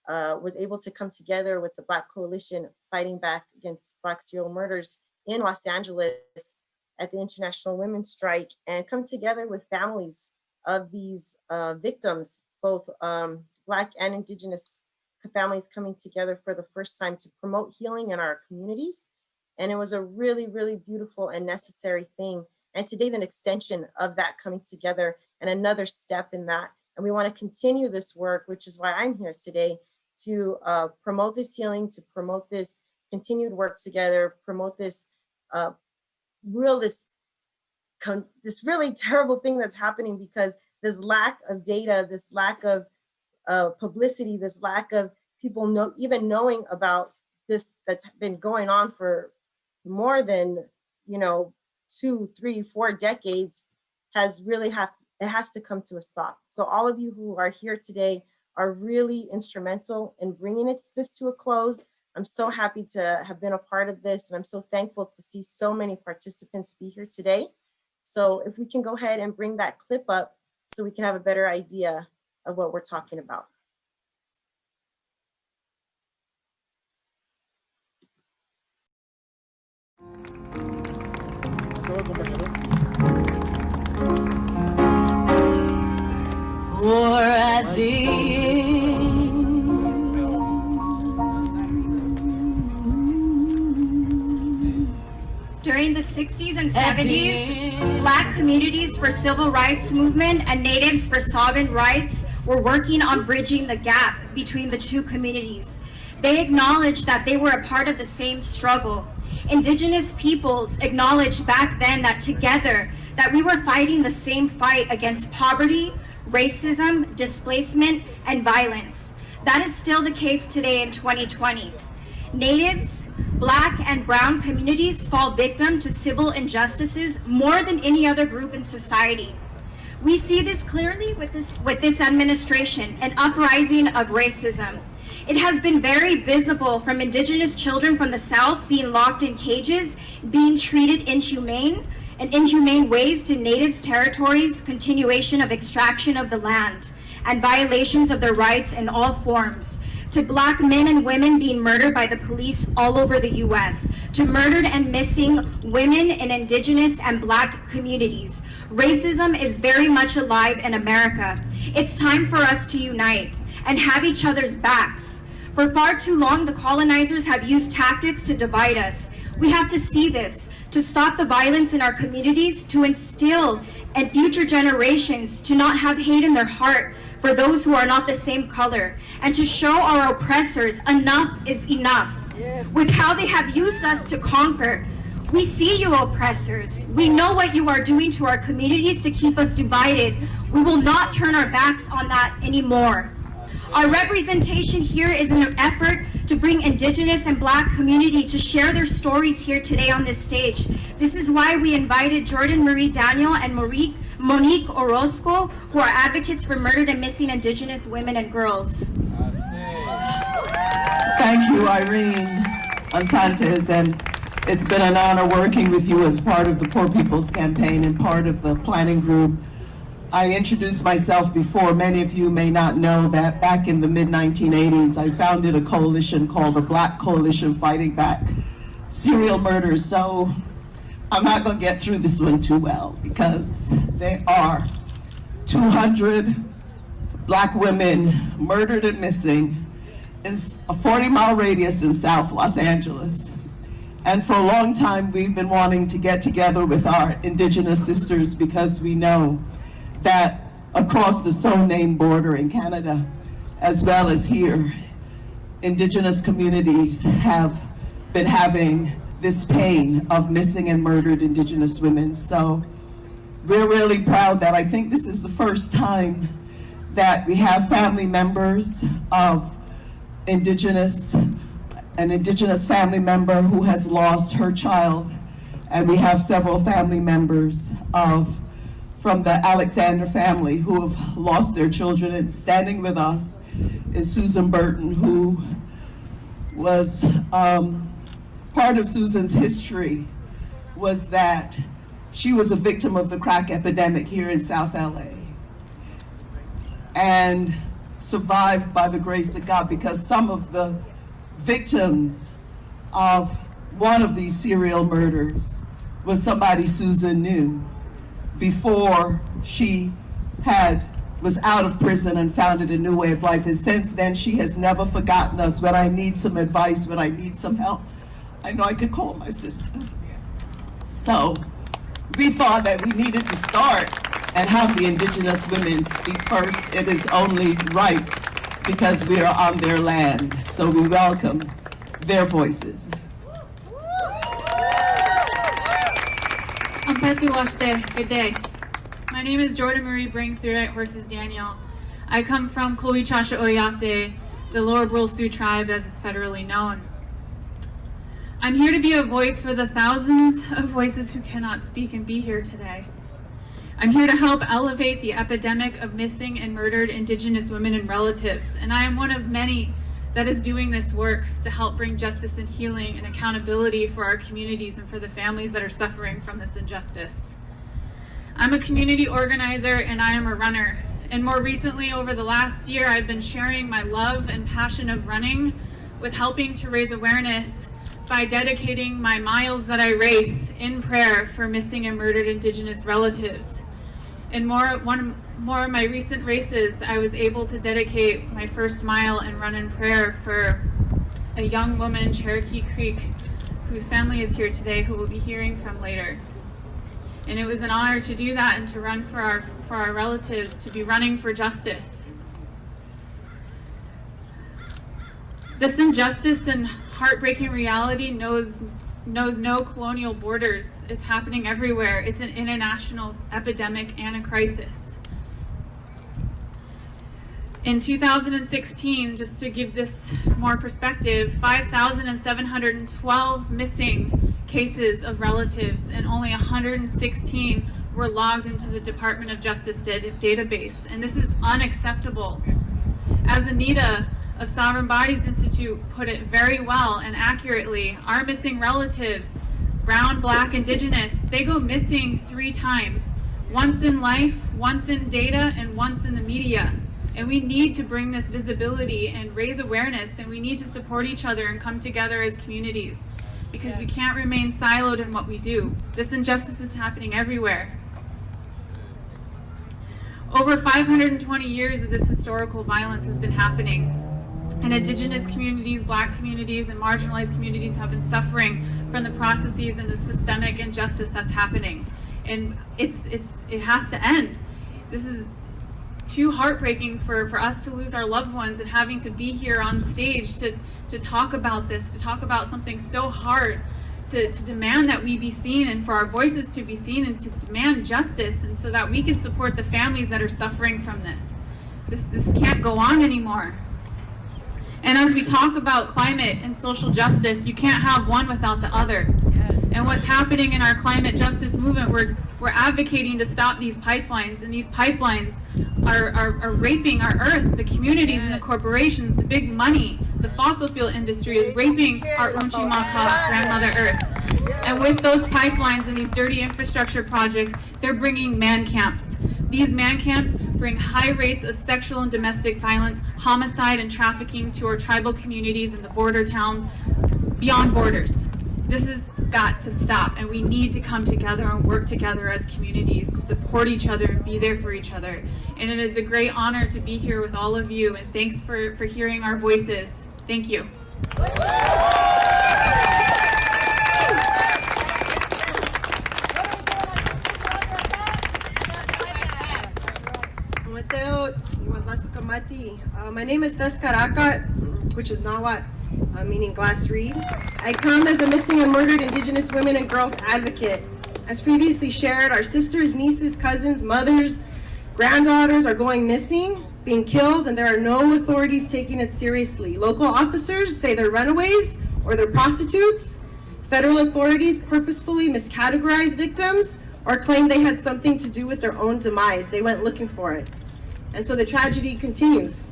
S18: was able to come together with the Black Coalition fighting back against Black serial murders in Los Angeles at the International Women's Strike, and come together with families of these victims, both Black and Indigenous families coming together for the first time to promote healing in our communities. And it was a really, really beautiful and necessary thing And today's an extension of that coming together and another step in that. And we want to continue this work, which is why I'm here today, to promote this healing, to promote this continued work together, promote this this really terrible thing that's happening, because this lack of data, this lack of publicity, this lack of people even knowing about this that's been going on for more than 2, 3, 4 decades has to come to a stop. So all of you who are here today are really instrumental in bringing this to a close. I'm so happy to have been a part of this, and I'm so thankful to see so many participants be here today. So if we can go ahead and bring that clip up so we can have a better idea of what we're talking about.
S3: For at the end,
S19: during the 60s and 70s, Black communities for civil rights movement and natives for sovereign rights were working on bridging the gap between the two communities. They acknowledged that they were a part of the same struggle. Indigenous peoples acknowledged back then that together, that we were fighting the same fight against poverty, racism, displacement, and violence. That is still the case today in 2020. Natives, Black and Brown communities fall victim to civil injustices more than any other group in society. We see this clearly with this administration, an uprising of racism. It has been very visible from Indigenous children from the South being locked in cages, being treated inhumane ways to Natives' territories, continuation of extraction of the land, and violations of their rights in all forms, to Black men and women being murdered by the police all over the US, to murdered and missing women in Indigenous and Black communities. Racism is very much alive in America. It's time for us to unite and have each other's backs. For far too long, the colonizers have used tactics to divide us. We have to see this, to stop the violence in our communities, to instill in future generations to not have hate in their heart for those who are not the same color, and to show our oppressors enough is enough. Yes. With how they have used us to conquer. We see you, oppressors. We know what you are doing to our communities to keep us divided. We will not turn our backs on that anymore. Our representation here is an effort to bring Indigenous and Black community to share their stories here today on this stage. This is why we invited Jordan Marie Daniel and Monique Orozco, who are advocates for murdered and missing Indigenous women and girls.
S20: Thank you, Irene Antantes, and it's been an honor working with you as part of the Poor People's Campaign and part of the planning group. I introduced myself before. Many of you may not know that back in the mid-1980s, I founded a coalition called the Black Coalition Fighting Back Serial Murders. So I'm not going to get through this one too well, because there are 200 Black women murdered and missing in a 40-mile radius in South Los Angeles. And for a long time, we've been wanting to get together with our Indigenous sisters, because we know that across the so-named border in Canada, as well as here, Indigenous communities have been having this pain of missing and murdered Indigenous women. So we're really proud that I think this is the first time that we have family members of an Indigenous family member who has lost her child, and we have several family members from the Alexander family who have lost their children. And standing with us is Susan Burton, who was part of Susan's history was that she was a victim of the crack epidemic here in South LA and survived by the grace of God, because some of the victims of one of these serial murders was somebody Susan knew before she was out of prison and founded a new way of life. And since then, she has never forgotten us. When I need some advice, when I need some help, I know I could call my sister. So we thought that we needed to start and have the indigenous women speak first. It is only right because we are on their land. So we welcome their voices.
S21: Good day. My name is Jordan Marie Brings Through It Horses Daniel. I come from Koichasha Oyate, the Lower Brule Sioux tribe as it's federally known. I'm here to be a voice for the thousands of voices who cannot speak and be here today. I'm here to help elevate the epidemic of missing and murdered Indigenous women and relatives, and I am one of many that is doing this work to help bring justice and healing and accountability for our communities and for the families that are suffering from this injustice. I'm a community organizer and I am a runner. And more recently, over the last year, I've been sharing my love and passion of running with helping to raise awareness by dedicating my miles that I race in prayer for missing and murdered Indigenous relatives. In more of my recent races, I was able to dedicate my first mile and run in prayer for a young woman, Cherokee Creek, whose family is here today, who we'll be hearing from later. And it was an honor to do that and to run for our relatives, to be running for justice. This injustice and heartbreaking reality knows no colonial borders. It's happening everywhere. It's an international epidemic and a crisis. In 2016, just to give this more perspective, 5,712 missing cases of relatives and only 116 were logged into the Department of Justice database. And this is unacceptable. As Anita of Sovereign Bodies Institute put it very well and accurately, our missing relatives, brown, black, indigenous, they go missing 3 times. Once in life, once in data, and once in the media. And we need to bring this visibility and raise awareness, and we need to support each other and come together as communities, because we can't remain siloed in what we do. This injustice is happening everywhere. Over 520 years of this historical violence has been happening, and Indigenous communities, Black communities, and marginalized communities have been suffering from the processes and the systemic injustice that's happening. And it has to end. This is too heartbreaking for us to lose our loved ones, and having to be here on stage to talk about this, to talk about something so hard, to demand that we be seen and for our voices to be seen and to demand justice, and so that we can support the families that are suffering from this. This can't go on anymore. And as we talk about climate and social justice, you can't have one without the other. Yes. And what's happening in our climate justice movement, we're advocating to stop these pipelines, and these pipelines are raping our earth, the communities and the corporations, the big money, the fossil fuel industry is raping our Unchimaka grandmother earth. And with those pipelines and these dirty infrastructure projects, they're bringing man camps. These man camps bring high rates of sexual and domestic violence, homicide, and trafficking to our tribal communities and the border towns beyond borders. This has got to stop, and we need to come together and work together as communities to support each other and be there for each other. And it is a great honor to be here with all of you, and thanks for hearing our voices. Thank you.
S22: My name is Tezkatl, which is Nahuatl, meaning glass reed. I come as a missing and murdered Indigenous women and girls advocate. As previously shared, our sisters, nieces, cousins, mothers, granddaughters are going missing, being killed, and there are no authorities taking it seriously. Local officers say they're runaways or they're prostitutes. Federal authorities purposefully miscategorize victims or claim they had something to do with their own demise. They went looking for it. And so the tragedy continues.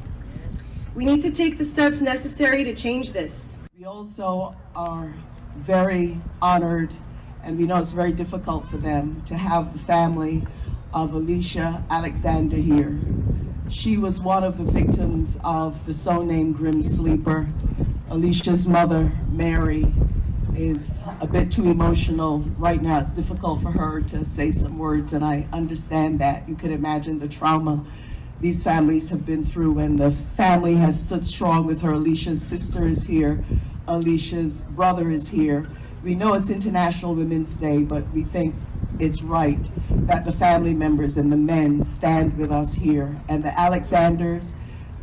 S22: We need to take the steps necessary to change this.
S20: We also are very honored, and we know it's very difficult for them, to have the family of Alicia Alexander here. She was one of the victims of the so-named Grim Sleeper. Alicia's mother, Mary, is a bit too emotional right now. It's difficult for her to say some words, and I understand that. You could imagine the trauma these families have been through, and the family has stood strong with her. Alicia's sister is here. Alicia's brother is here. We know it's International Women's Day, but we think it's right that the family members and the men stand with us here. And the Alexanders,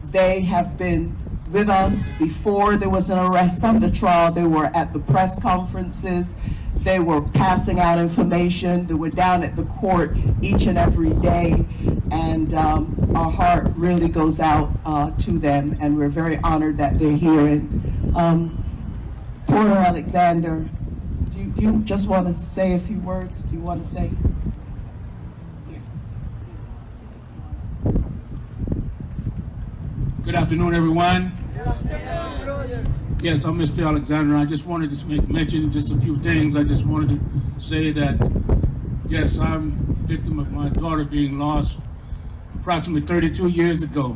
S20: they have been with us before there was an arrest on the trial. They were at the press conferences. They were passing out information. They were down at the court each and every day. And our heart really goes out to them. And we're very honored that they're here. And Porter Alexander, do you just want to say a few words? Do you want to say?
S2: Good afternoon, everyone. Yes, I'm Mr. Alexander. I just wanted to mention just a few things. I just wanted to say that, yes, I'm a victim of my daughter being lost approximately 32 years ago.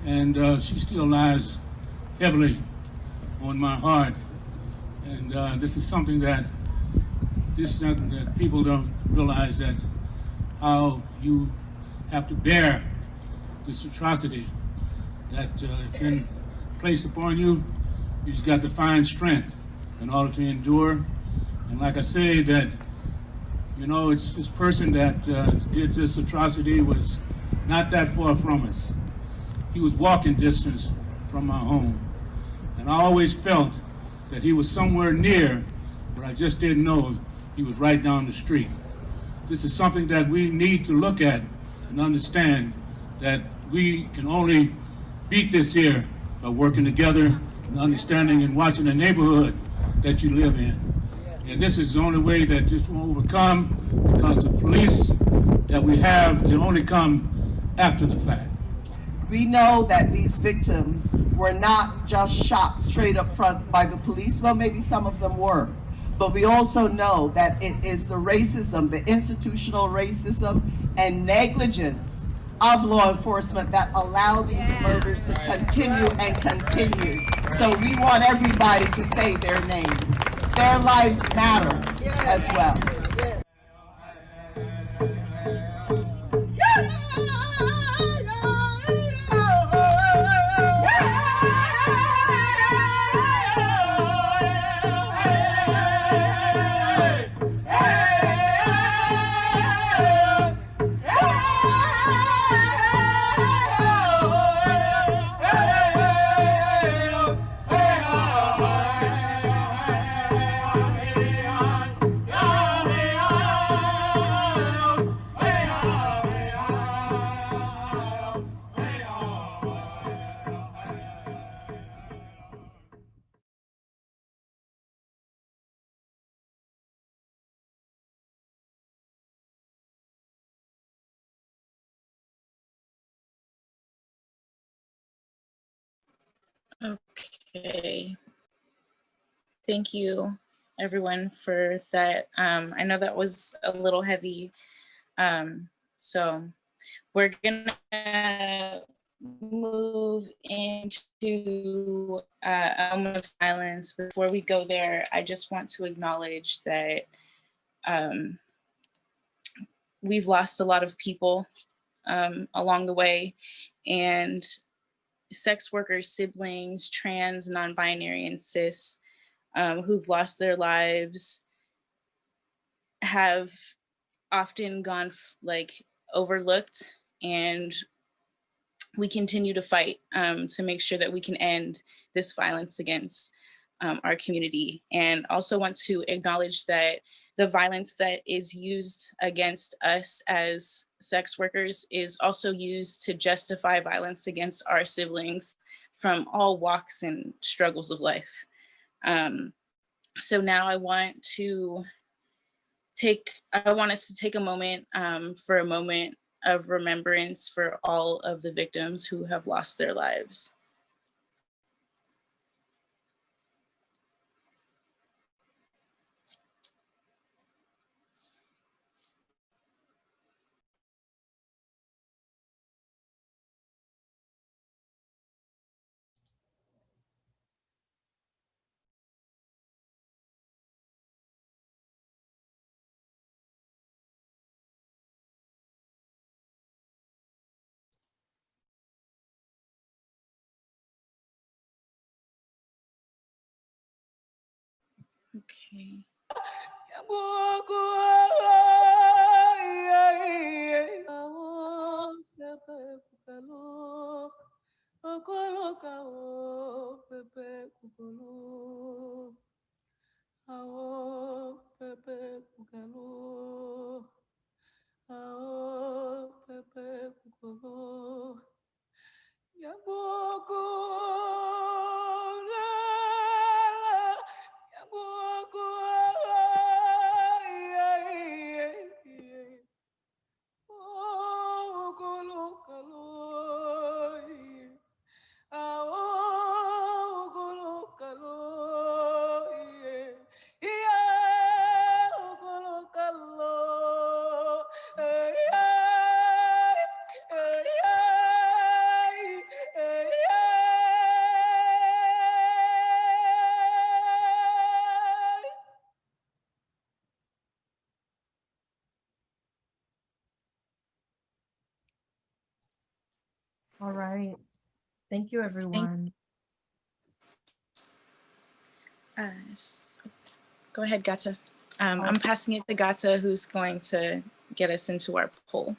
S2: And she still lies heavily on my heart. And this is something that people don't realize, that how you have to bear this atrocity that has been placed upon you. You just got to find strength in order to endure. And like I say, that, you know, it's this person that did this atrocity was not that far from us. He was walking distance from my home. And I always felt that he was somewhere near, but I just didn't know he was right down the street. This is something that we need to look at and understand, that we can only beat this here by working together and understanding and watching the neighborhood that you live in. And this is the only way that this will overcome, because the police that we have, they only come after the fact.
S20: We know that these victims were not just shot straight up front by the police. Well, maybe some of them were. But we also know that it is the racism, the institutional racism and negligence of law enforcement that allow these murders to continue and continue. So we want everybody to say their names. Their lives matter as well.
S1: Okay. Thank you, everyone, for that. I know that was a little heavy. So we're gonna move into a moment of silence. Before we go there, I just want to acknowledge that we've lost a lot of people along the way, and sex workers, siblings, trans, non-binary, and cis who've lost their lives have often gone overlooked, and we continue to fight to make sure that we can end this violence against our community. And also want to acknowledge that the violence that is used against us as sex workers is also used to justify violence against our siblings from all walks and struggles of life. So now I want us to take a moment for a moment of remembrance for all of the victims who have lost their lives. Okay.
S4: All right. Thank you, everyone.
S1: Go ahead, Gata. I'm passing it to Gata, who's going to get us into our poll.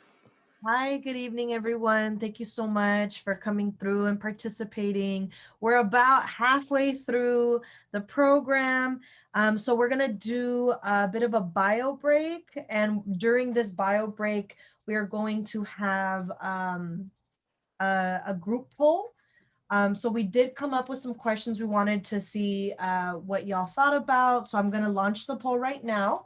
S4: Hi, good evening, everyone. Thank you so much for coming through and participating. We're about halfway through the program. So we're gonna do a bit of a bio break. And during this bio break, we are going to have a group poll. So we did come up with some questions we wanted to see what y'all thought about. So I'm gonna launch the poll right now.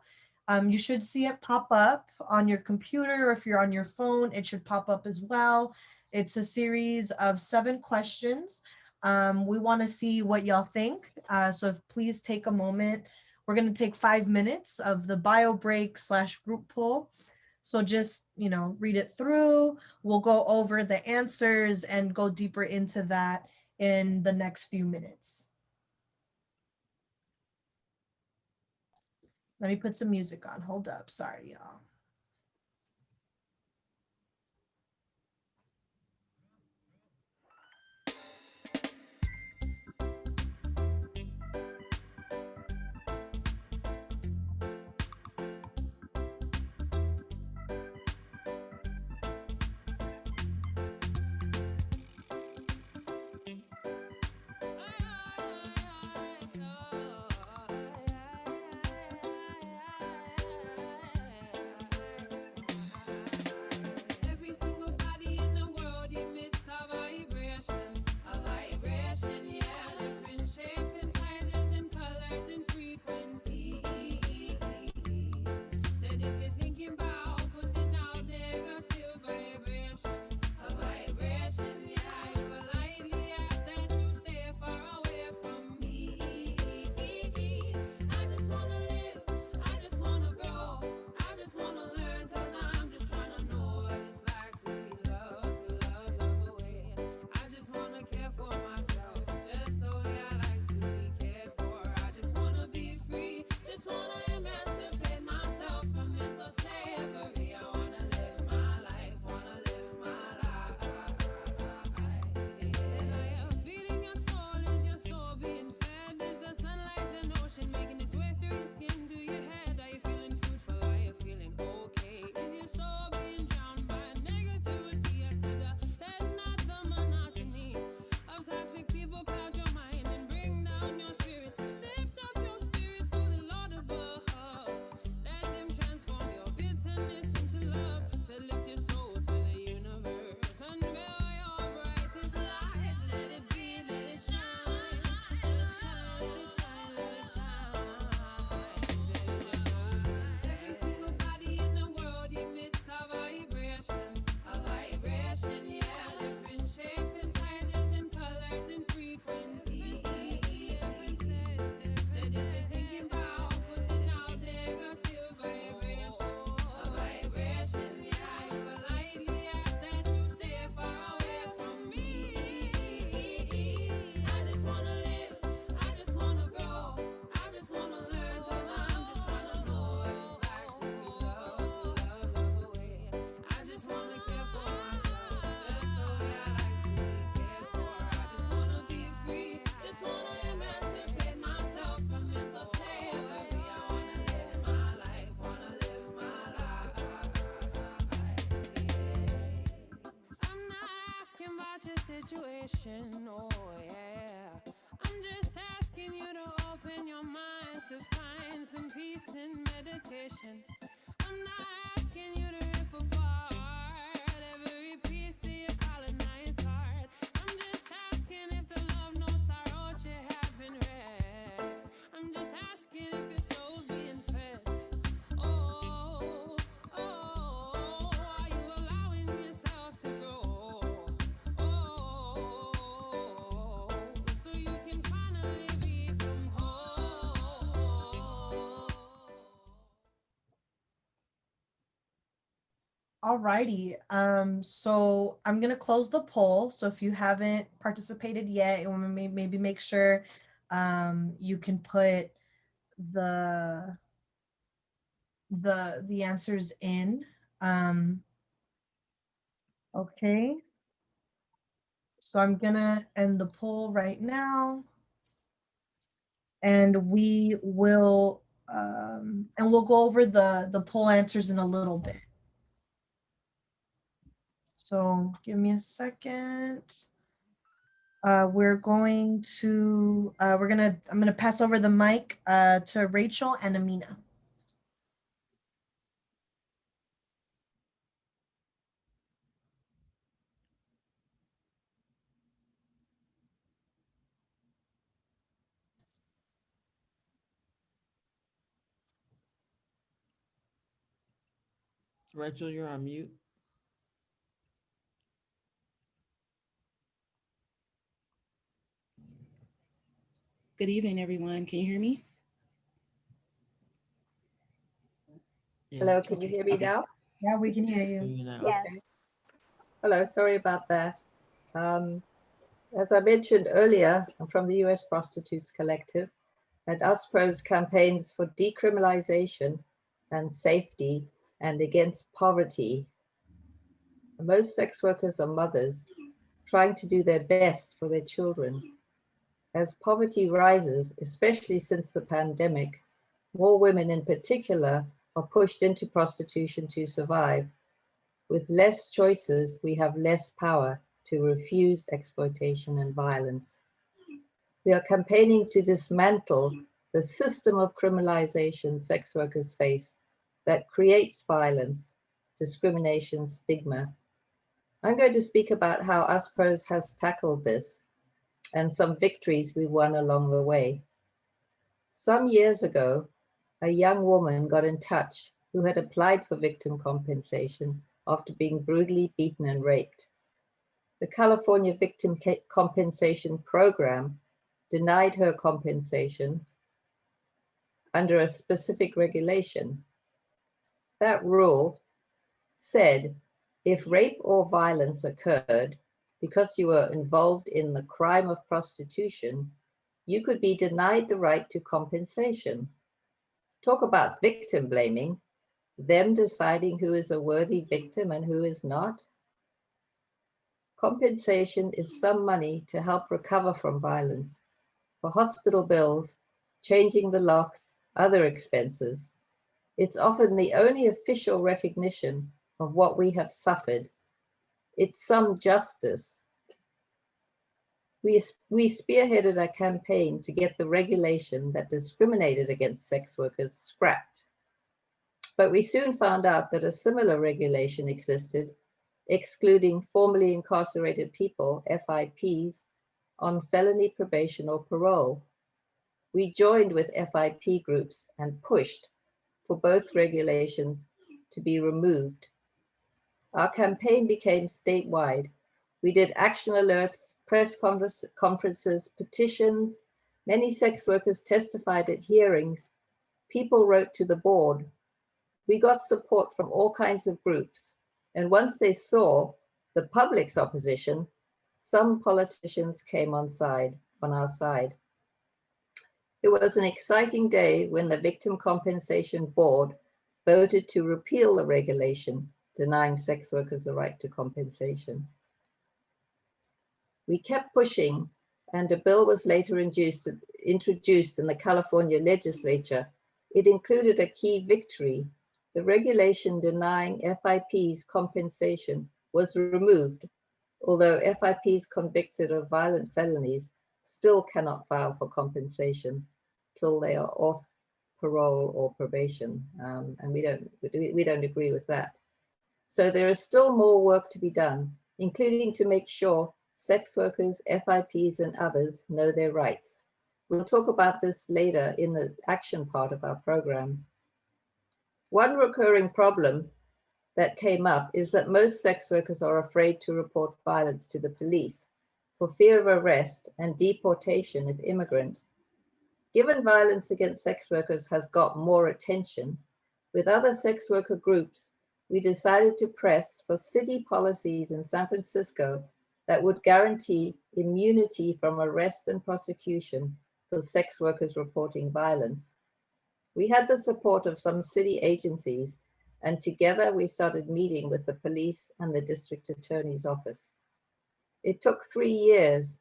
S4: You should see it pop up on your computer, or if you're on your phone, it should pop up as well. It's a series of 7 questions. We want to see what y'all think. So please take a moment. We're going to take 5 minutes of the bio break / group poll. So just, read it through. We'll go over the answers and go deeper into that in the next few minutes. Let me put some music on. Hold up. Sorry, y'all.
S3: situation, oh yeah. I'm just asking you to open your mind to find some peace and meditation. I'm not asking you to rip apart every piece of your colonized heart. I'm just asking if the love notes I wrote you haven't read. I'm just asking if your soul's being fed. Oh, oh, are you allowing yourself to grow? Oh, so you can finally become whole.
S4: Alrighty, so I'm gonna close the poll. So if you haven't participated yet, you want to maybe make sure you can put the the answers in. Okay, so I'm gonna end the poll right now, and we'll go over the poll answers in a little bit. So give me a second. I'm gonna pass over the mic to Rachel and Aminah.
S7: Rachel, you're on mute.
S10: Good evening, everyone. Can you hear me?
S23: Hello, can you hear me now?
S4: Yeah, we can hear you.
S23: Okay. Hello, sorry about that. As I mentioned earlier, I'm from the US Prostitutes Collective, and USPRO's campaigns for decriminalization and safety and against poverty. Most sex workers are mothers trying to do their best for their children. As poverty rises, especially since the pandemic, more women in particular are pushed into prostitution to survive. With less choices, we have less power to refuse exploitation and violence. We are campaigning to dismantle the system of criminalization sex workers face that creates violence, discrimination, stigma. I'm going to speak about how USPROS has tackled this and some victories we won along the way. Some years ago, a young woman got in touch who had applied for victim compensation after being brutally beaten and raped. The California Victim Compensation Program denied her compensation under a specific regulation. That rule said if rape or violence occurred because you were involved in the crime of prostitution, you could be denied the right to compensation. Talk about victim blaming, them deciding who is a worthy victim and who is not. Compensation is some money to help recover from violence, for hospital bills, changing the locks, other expenses. It's often the only official recognition of what we have suffered. It's some justice. We spearheaded a campaign to get the regulation that discriminated against sex workers scrapped. But we soon found out that a similar regulation existed, excluding formerly incarcerated people, FIPs, on felony probation or parole. We joined with FIP groups and pushed for both regulations to be removed. Our campaign became statewide. We did action alerts, press conferences, petitions. Many sex workers testified at hearings. People wrote to the board. We got support from all kinds of groups. And once they saw the public's opposition, some politicians came on our side. It was an exciting day when the Victim Compensation Board voted to repeal the regulation denying sex workers the right to compensation. We kept pushing, and a bill was later introduced in the California legislature. It included a key victory. The regulation denying FIPs compensation was removed, although FIPs convicted of violent felonies still cannot file for compensation till they are off parole or probation, and we don't agree with that. So there is still more work to be done, including to make sure sex workers, FIPs, and others know their rights. We'll talk about this later in the action part of our program. One recurring problem that came up is that most sex workers are afraid to report violence to the police for fear of arrest and deportation if immigrant. Given violence against sex workers has got more attention, with other sex worker groups, we decided to press for city policies in San Francisco that would guarantee immunity from arrest and prosecution for sex workers reporting violence. We had the support of some city agencies, and together we started meeting with the police and the district attorney's office. It took 3 years,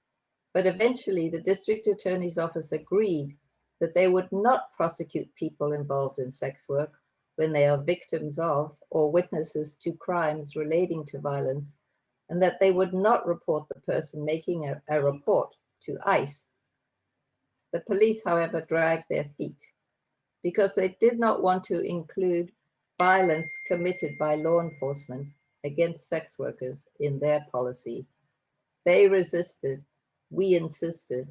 S23: but eventually the district attorney's office agreed that they would not prosecute people involved in sex work when they are victims of or witnesses to crimes relating to violence, and that they would not report the person making a report to ICE. The police, however, dragged their feet because they did not want to include violence committed by law enforcement against sex workers in their policy. They resisted, we insisted.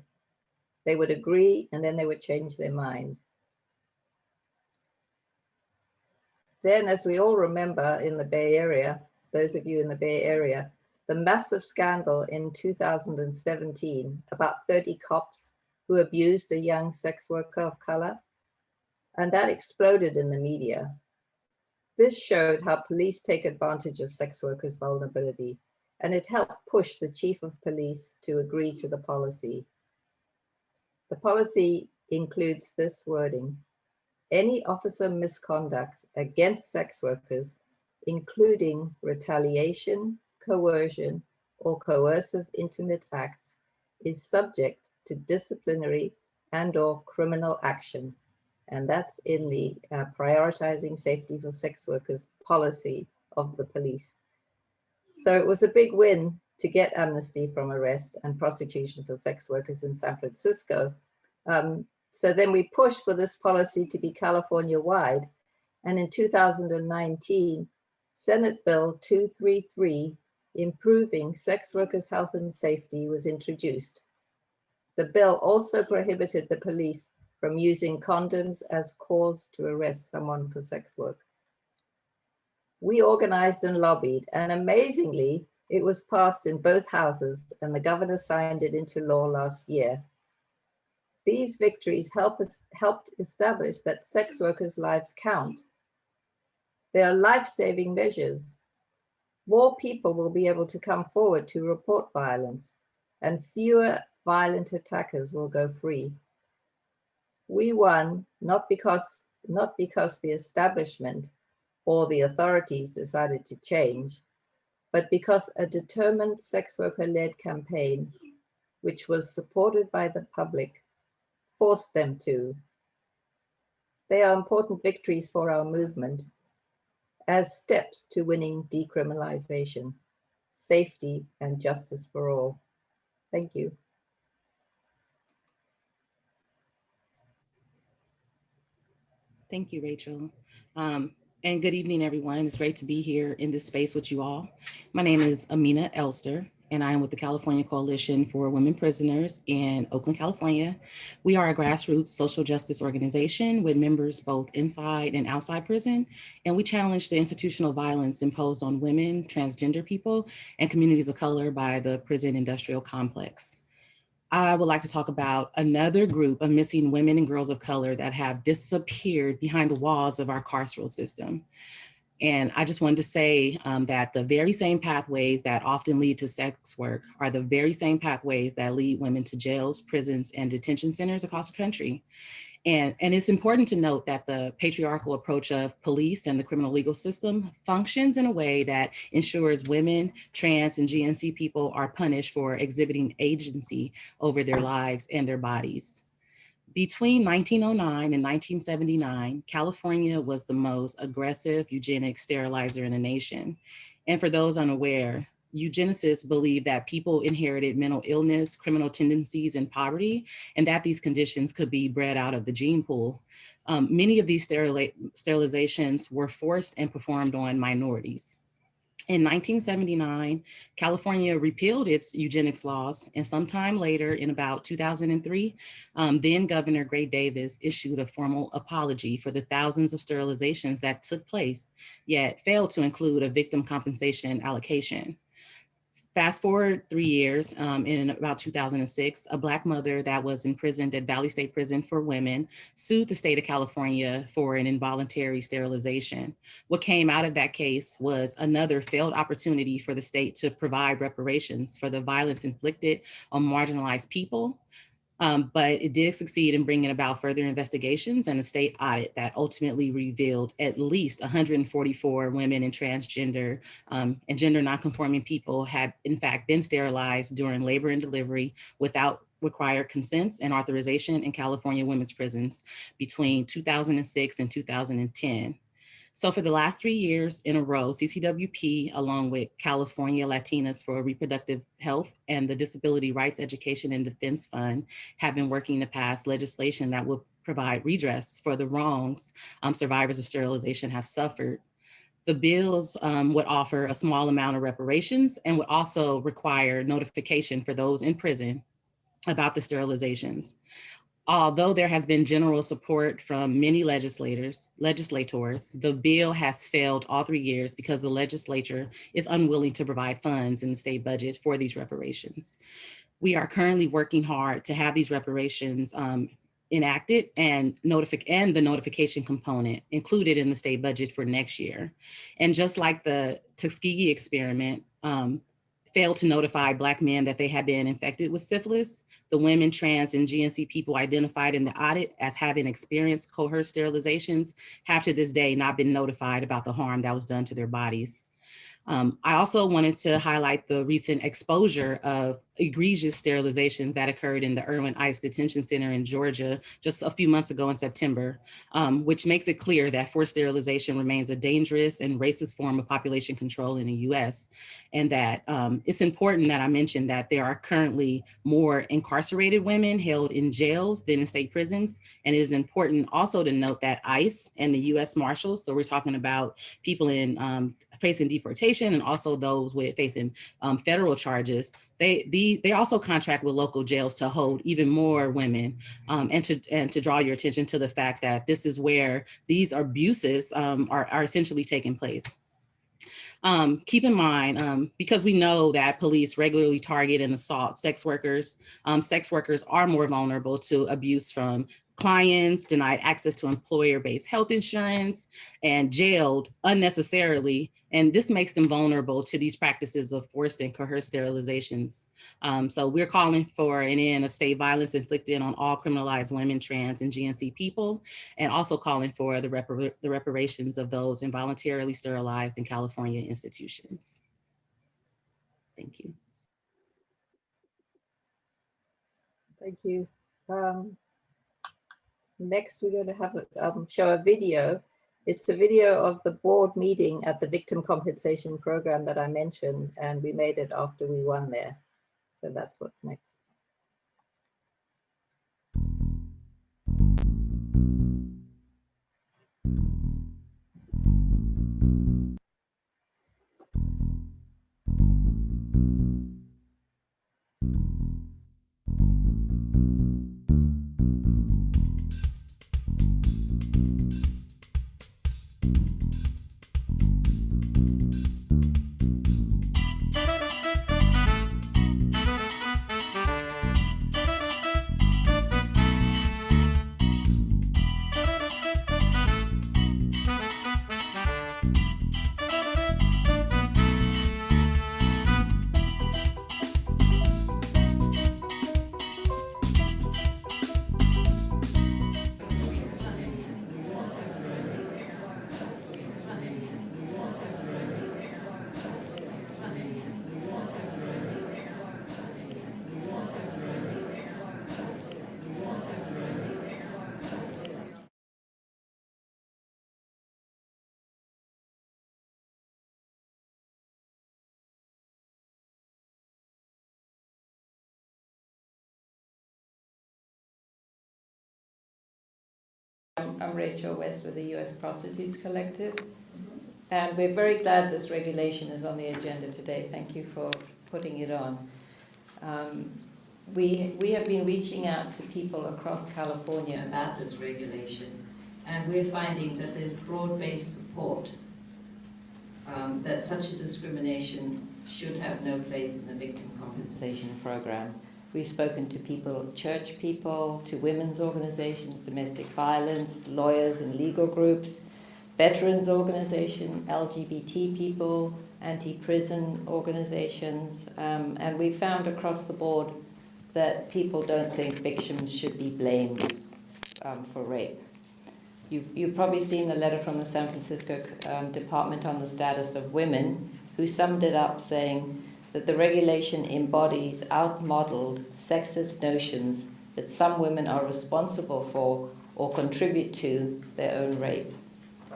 S23: They would agree and then they would change their mind. Then, as we all remember in the Bay Area, those of you in the Bay Area, the massive scandal in 2017 about 30 cops who abused a young sex worker of color, and that exploded in the media. This showed how police take advantage of sex workers' vulnerability, and it helped push the chief of police to agree to the policy. The policy includes this wording: any officer misconduct against sex workers, including retaliation, coercion, or coercive intimate acts, is subject to disciplinary and/or criminal action. And that's in the prioritizing safety for sex workers policy of the police. So it was a big win to get amnesty from arrest and prosecution for sex workers in San Francisco. So then we pushed for this policy to be California-wide. And in 2019, Senate Bill 233, Improving Sex Workers' Health and Safety, was introduced. The bill also prohibited the police from using condoms as cause to arrest someone for sex work. We organized and lobbied, and amazingly, it was passed in both houses, and the governor signed it into law last year. These victories helped establish that sex workers' lives count. They are life-saving measures. More people will be able to come forward to report violence, and fewer violent attackers will go free. We won not because the establishment or the authorities decided to change, but because a determined sex worker-led campaign, which was supported by the public, forced them to. They are important victories for our movement as steps to winning decriminalization, safety, and justice for all. Thank you.
S10: Thank you, Rachel. And good evening, everyone. It's great to be here in this space with you all. My name is Aminah Elster, and I am with the California Coalition for Women Prisoners in Oakland, California. We are a grassroots social justice organization with members both inside and outside prison, and we challenge the institutional violence imposed on women, transgender people, and communities of color by the prison industrial complex. I would like to talk about another group of missing women and girls of color that have disappeared behind the walls of our carceral system. And I just wanted to say that the very same pathways that often lead to sex work are the very same pathways that lead women to jails, prisons, and detention centers across the country. And it's important to note that the patriarchal approach of police and the criminal legal system functions in a way that ensures women, trans, and GNC people are punished for exhibiting agency over their lives and their bodies. Between 1909 and 1979, California was the most aggressive eugenic sterilizer in the nation. And for those unaware, eugenicists believed that people inherited mental illness, criminal tendencies, and poverty, and that these conditions could be bred out of the gene pool. Many of these sterilizations were forced and performed on minorities. In 1979, California repealed its eugenics laws, and sometime later, in about 2003, then Governor Gray Davis issued a formal apology for the thousands of sterilizations that took place, yet failed to include a victim compensation allocation. Fast forward 3 years, in about 2006, a Black mother that was imprisoned at Valley State Prison for Women sued the state of California for an involuntary sterilization. What came out of that case was another failed opportunity for the state to provide reparations for the violence inflicted on marginalized people. But it did succeed in bringing about further investigations and a state audit that ultimately revealed at least 144 women and transgender and gender nonconforming people had in fact been sterilized during labor and delivery without required consents and authorization in California women's prisons between 2006 and 2010. So for the last 3 years in a row, CCWP, along with California Latinas for Reproductive Health and the Disability Rights Education and Defense Fund, have been working to pass legislation that will provide redress for the wrongs survivors of sterilization have suffered. The bills would offer a small amount of reparations and would also require notification for those in prison about the sterilizations. Although there has been general support from many legislators, the bill has failed all 3 years because the legislature is unwilling to provide funds in the state budget for these reparations. We are currently working hard to have these reparations enacted and the notification component included in the state budget for next year. And just like the Tuskegee experiment, failed to notify Black men that they had been infected with syphilis, the women, trans, and GNC people identified in the audit as having experienced coerced sterilizations have to this day not been notified about the harm that was done to their bodies. I also wanted to highlight the recent exposure of egregious sterilizations that occurred in the Irwin ICE Detention Center in Georgia just a few months ago in September, which makes it clear that forced sterilization remains a dangerous and racist form of population control in the US. And that it's important that I mention that there are currently more incarcerated women held in jails than in state prisons. And it is important also to note that ICE and the US Marshals, so we're talking about people in facing deportation and also those with facing federal charges, they also contract with local jails to hold even more women and to draw your attention to the fact that this is where these abuses are essentially taking place. Keep in mind, because we know that police regularly target and assault sex workers are more vulnerable to abuse from clients, denied access to employer-based health insurance, and jailed unnecessarily. And this makes them vulnerable to these practices of forced and coerced sterilizations. So we're calling for an end of state violence inflicted on all criminalized women, trans, and GNC people, and also calling for the reparations of those involuntarily sterilized in California institutions. Thank you.
S23: Thank you. Next, we're going to have show a video. It's a video of the board meeting at the victim compensation program that I mentioned, and we made it after we won there. So that's what's next. I'm Rachel West with the U.S. Prostitutes Collective, and we're very glad this regulation is on the agenda today. Thank you for putting it on. We have been reaching out to people across California about this regulation, and we're finding that there's broad-based support that such a discrimination should have no place in the victim compensation program. We've spoken to people, church people, to women's organizations, domestic violence, lawyers and legal groups, veterans organizations, LGBT people, anti-prison organizations, and we found across the board that people don't think victims should be blamed for rape. You've probably seen the letter from the San Francisco Department on the Status of Women, who summed it up saying that the regulation embodies outmodeled sexist notions that some women are responsible for or contribute to their own rape.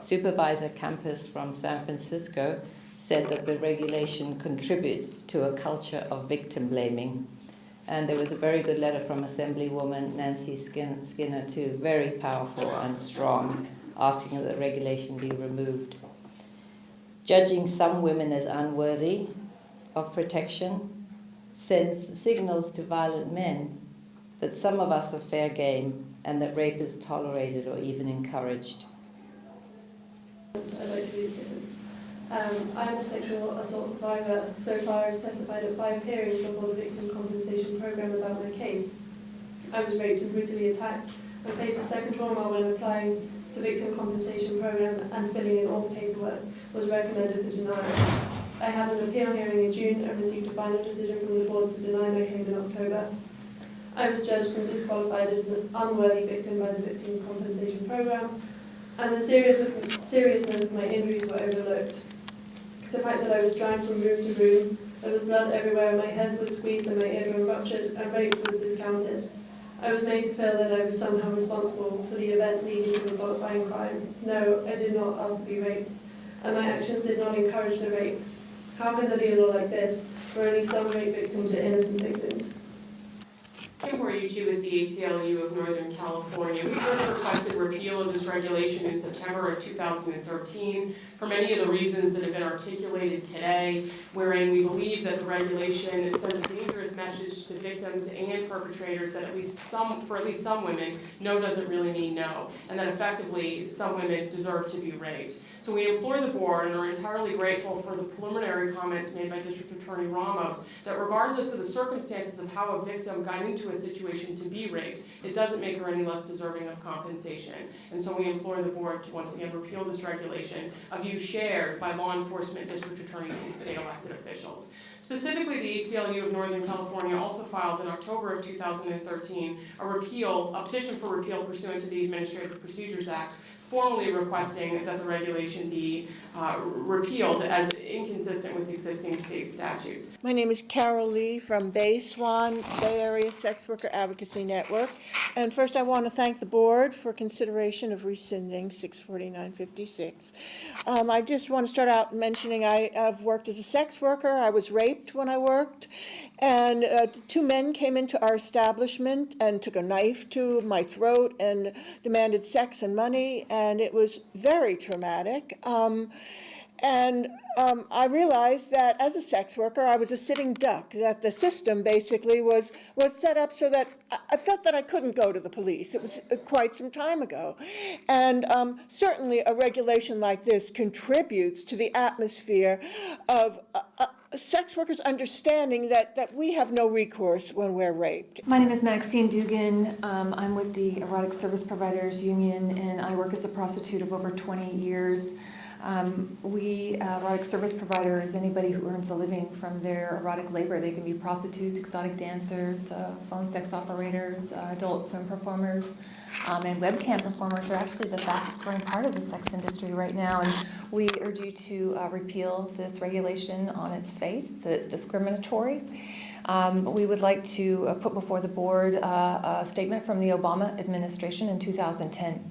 S23: Supervisor Campus from San Francisco said that the regulation contributes to a culture of victim blaming. And there was a very good letter from Assemblywoman Nancy Skinner too, very powerful and strong, asking that the regulation be removed. Judging some women as unworthy of protection sends signals to violent men that some of us are fair game and that rape is tolerated or even encouraged.
S7: I'd like to read it. I'm a sexual assault survivor. So far, I've testified at 5 hearings before the Victim Compensation Program about my case. I was raped and brutally attacked and faced a second trauma when applying to Victim Compensation Program and filling in all the paperwork was recommended for denial. I had an appeal hearing in June and received a final decision from the board to deny my claim in October. I was judged and disqualified as an unworthy victim by the Victim Compensation Program, and the seriousness of my injuries were overlooked. The fact that I was dragged from room to room, there was blood everywhere, my head was squeezed and my eardrum ruptured, and rape was discounted. I was made to feel that I was somehow responsible for the events leading to the qualifying crime. No, I did not ask to be raped, and my actions did not encourage the rape. How can there be a law like this, where only some rape victims are innocent victims?
S9: Kim Horiuchi with the ACLU of Northern California. We further requested repeal of this regulation in September of 2013 for many of the reasons that have been articulated today, wherein we believe that the regulation sends a dangerous message to victims and perpetrators that for at least some women, no doesn't really mean no, and that effectively some women deserve to be raped. So we implore the board and are entirely grateful for the preliminary comments made by District Attorney Ramos that regardless of the circumstances of how a victim got into a situation to be raped, it doesn't make her any less deserving of compensation. And so we implore the board to once again repeal this regulation, a view shared by law enforcement, district attorneys, and state elected officials. Specifically, the ACLU of Northern California also filed in October of 2013 a petition for repeal pursuant to the Administrative Procedures Act, formally requesting that the regulation be repealed as inconsistent with existing state statutes.
S11: My name is Carol Lee from Bay Swan, Bay Area Sex Worker Advocacy Network. And first I want to thank the board for consideration of rescinding 64956. I just want to start out mentioning I have worked as a sex worker. I was raped when I worked. And 2 men came into our establishment and took a knife to my throat and demanded sex and money. And it was very traumatic. I realized that as a sex worker, I was a sitting duck, that the system basically was set up so that I felt that I couldn't go to the police. It was quite some time ago. And certainly a regulation like this contributes to the atmosphere of sex workers understanding that we have no recourse when we're raped.
S24: My name is Maxine Dugan. I'm with the Erotic Service Providers Union, and I work as a prostitute of over 20 years. Erotic service providers, anybody who earns a living from their erotic labor. They can be prostitutes, exotic dancers, phone sex operators, adult film performers, and webcam performers are actually the fastest growing part of the sex industry right now. And we urge you to repeal this regulation on its face, that it's discriminatory. We would like to put before the board a statement from the Obama administration in 2010.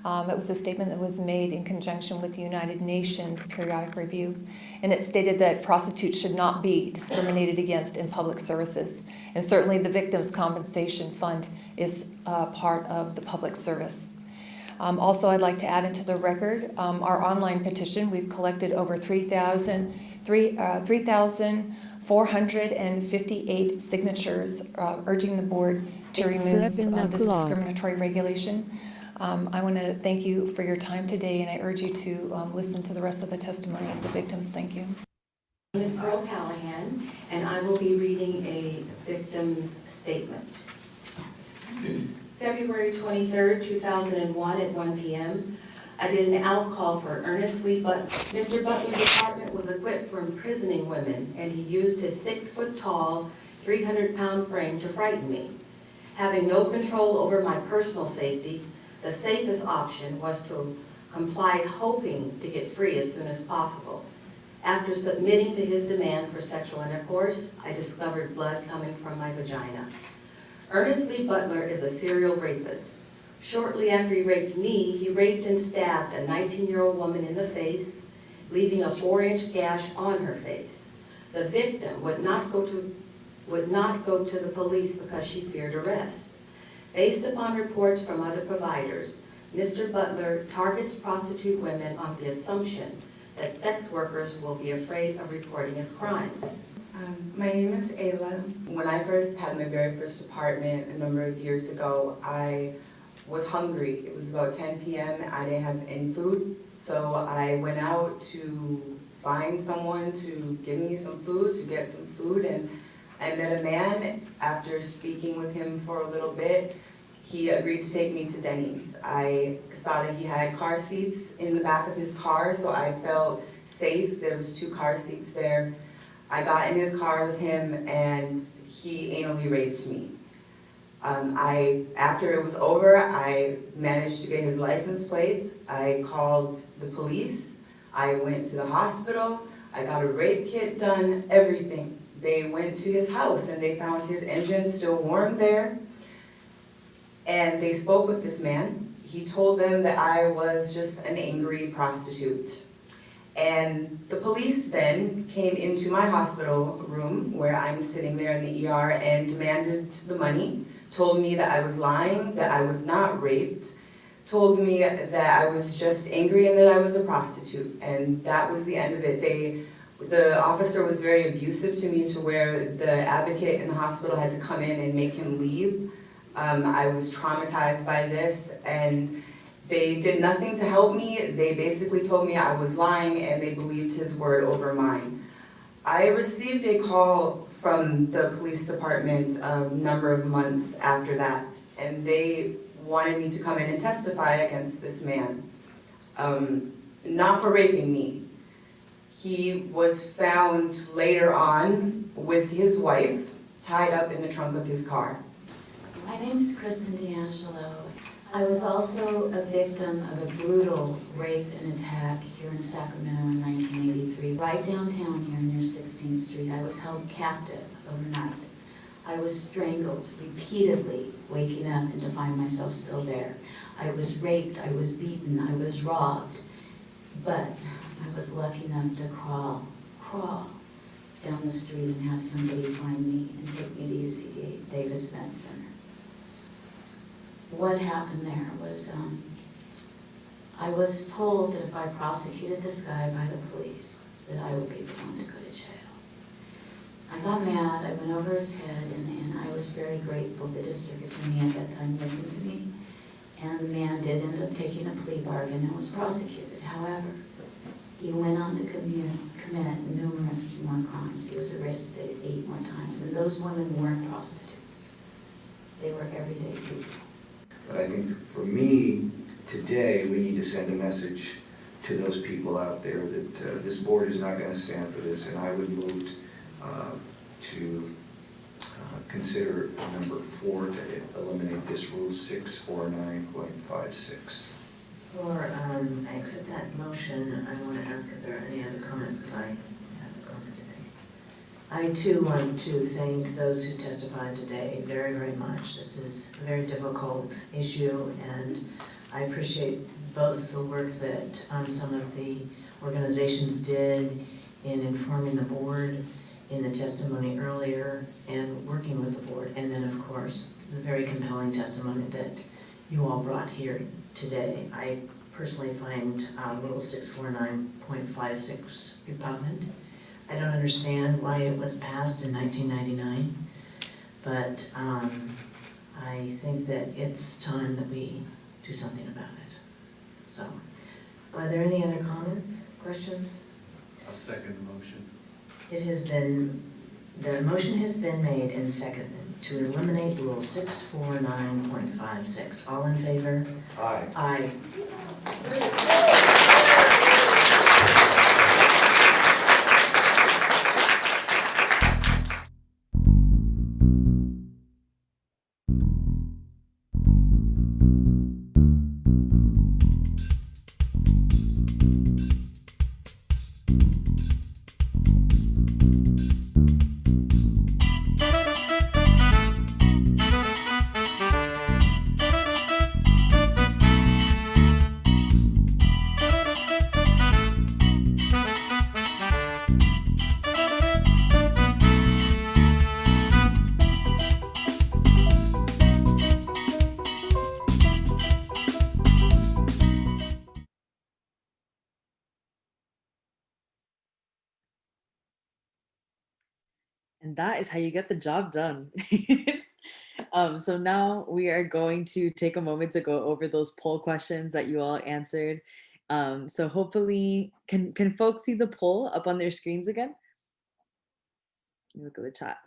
S24: It was a statement that was made in conjunction with the United Nations Periodic Review, and it stated that prostitutes should not be discriminated against in public services. And certainly the Victims' Compensation Fund is part of the public service. Also, I'd like to add into the record our online petition. We've collected over 3,458 signatures urging the board to remove this discriminatory regulation. I want to thank you for your time today, and I urge you to listen to the rest of the testimony of the victims. Thank you.
S6: My name is Pearl Callahan, and I will be reading a victim's statement. February 23rd, 2001 at 1 p.m., I did an out call for Ernest Lee Mr. Butler's apartment was equipped for imprisoning women, and he used his 6-foot-tall, 300-pound frame to frighten me. Having no control over my personal safety, the safest option was to comply, hoping to get free as soon as possible. After submitting to his demands for sexual intercourse, I discovered blood coming from my vagina. Ernest Lee Butler is a serial rapist. Shortly after he raped me, he raped and stabbed a 19-year-old woman in the face, leaving a 4-inch gash on her face. The victim would not go to the police because she feared arrest. Based upon reports from other providers, Mr. Butler targets prostitute women on the assumption that sex workers will be afraid of reporting his crimes.
S12: My name is Ayla. When I first had my very first apartment a number of years ago, I was hungry. It was about 10 p.m. I didn't have any food, so I went out to find someone to give me some food, to get some food, and I met a man. After speaking with him for a little bit, he agreed to take me to Denny's. I saw that he had car seats in the back of his car, so I felt safe. There was 2 car seats there. I got in his car with him, and he anally raped me. After it was over, I managed to get his license plate. I called the police. I went to the hospital. I got a rape kit done, everything. They went to his house, and they found his engine still warm there. And they spoke with this man. He told them that I was just an angry prostitute. And the police then came into my hospital room where I'm sitting there in the ER and demanded the money, told me that I was lying, that I was not raped, told me that I was just angry and that I was a prostitute. And that was the end of it. The officer was very abusive to me to where the advocate in the hospital had to come in and make him leave. I was traumatized by this, and they did nothing to help me. They basically told me I was lying, and they believed his word over mine. I received a call from the police department a number of months after that, and they wanted me to come in and testify against this man, not for raping me. He was found later on with his wife tied up in the trunk of his car.
S13: My name is Kristen D'Angelo. I was also a victim of a brutal rape and attack here in Sacramento in 1983. Right downtown here near 16th Street, I was held captive overnight. I was strangled repeatedly, waking up and to find myself still there. I was raped, I was beaten, I was robbed, but I was lucky enough to crawl down the street and have somebody find me and take me to UC Davis Med Center. What happened there was I was told that if I prosecuted this guy by the police, that I would be the one to go to jail. I got mad, I went over his head, and I was very grateful the district attorney at that time listened to me, and the man did end up taking a plea bargain and was prosecuted. However, he went on to commit numerous more crimes. He was arrested 8 more times, and those women weren't prostitutes. They were everyday people.
S14: But I think for me, today, we need to send a message to those people out there that this board is not going to stand for this, and I would move to consider number 4 to eliminate this rule 649.56.
S25: Before I accept that motion, I want to ask if there are any other comments, because I have a comment today. I too want to thank those who testified today very, very much. This is a very difficult issue, and I appreciate both the work that some of the organizations did in informing the board in the testimony earlier and working with the board, and then of course the very compelling testimony that you all brought here today. I personally find Rule 649.56 repugnant. I don't understand why it was passed in 1999, but I think that it's time that we do something about it. So, are there any other comments, questions?
S5: I'll second the motion.
S25: The motion has been made and seconded to eliminate Rule 649.56. All in favor?
S14: Aye.
S25: Aye.
S8: And that is how you get the job done. So now we are going to take a moment to go over those poll questions that you all answered. So hopefully, can folks see the poll up on their screens again? Look at the chat.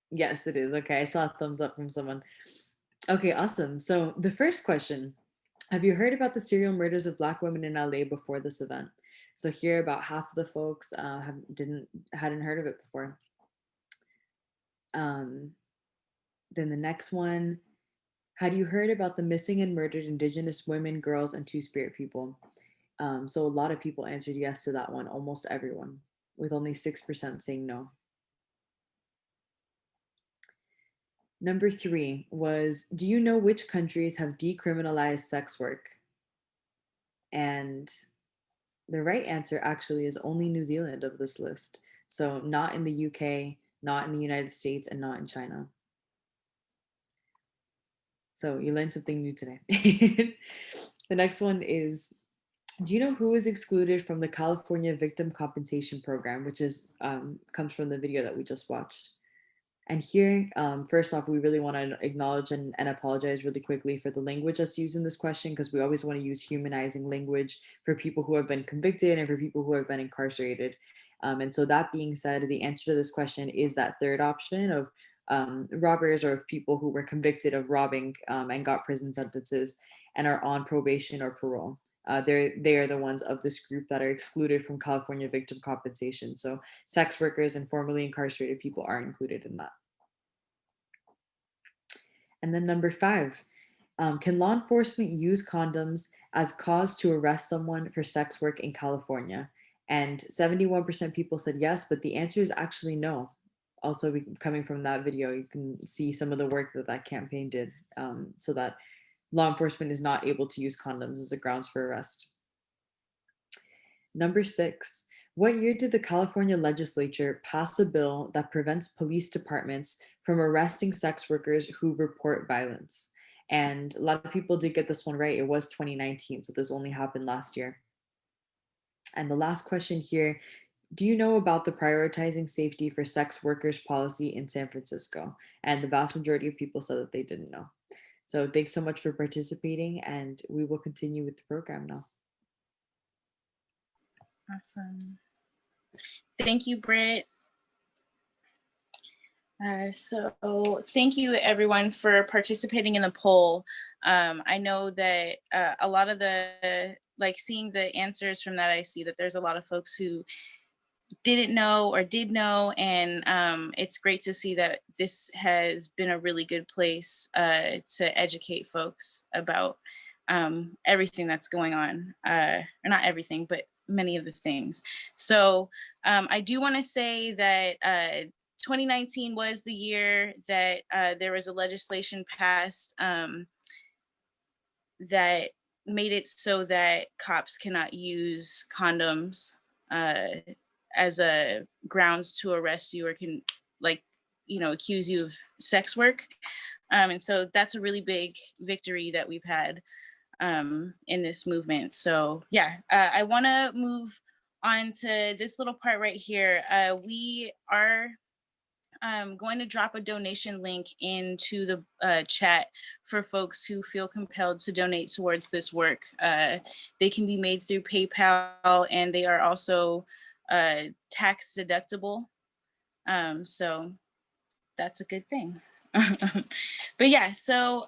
S8: Yes, it is. Okay, I saw a thumbs up from someone. Okay, awesome. So the first question, have you heard about the serial murders of Black women in LA before this event? So here, about half of the folks hadn't heard of it before. Then the next one, had you heard about the missing and murdered Indigenous women, girls, and Two-Spirit people? So a lot of people answered yes to that one, almost everyone, with only 6% saying no. Number 3 was, do you know which countries have decriminalized sex work? And the right answer actually is only New Zealand of this list. So not in the UK, not in the United States, and not in China. So you learned something new today. The next one is, do you know who is excluded from the California Victim Compensation Program, which is comes from the video that we just watched? And here, first off, we really want to acknowledge and apologize really quickly for the language that's used in this question, because we always want to use humanizing language for people who have been convicted and for people who have been incarcerated. And so that being said, the answer to this question is that third option of robbers or people who were convicted of robbing and got prison sentences and are on probation or parole. They are the ones of this group that are excluded from California victim compensation. So sex workers and formerly incarcerated people are included in that. And then number 5, can law enforcement use condoms as cause to arrest someone for sex work in California? And 71% people said yes, but the answer is actually no. Also, coming from that video, you can see some of the work that campaign did, so that law enforcement is not able to use condoms as a grounds for arrest. Number 6, what year did the California legislature pass a bill that prevents police departments from arresting sex workers who report violence? And a lot of people did get this one right. It was 2019, so this only happened last year. And the last question here, do you know about the prioritizing safety for sex workers policy in San Francisco? And the vast majority of people said that they didn't know. So thanks so much for participating, and we will continue with the program now.
S1: Awesome. Thank you, Britt. So thank you everyone for participating in the poll. I know that a lot of seeing the answers from that, I see that there's a lot of folks who didn't know or did know, and it's great to see that this has been a really good place to educate folks about everything that's going on, or not everything, but many of the things. So I do want to say that 2019 was the year that there was a legislation passed that made it so that cops cannot use condoms as a grounds to arrest you, or can accuse you of sex work. And so that's a really big victory that we've had in this movement. So yeah, I want to move on to this little part right here. We are going to drop a donation link into the chat for folks who feel compelled to donate towards this work. They can be made through PayPal, and they are also tax deductible. So that's a good thing. But yeah, so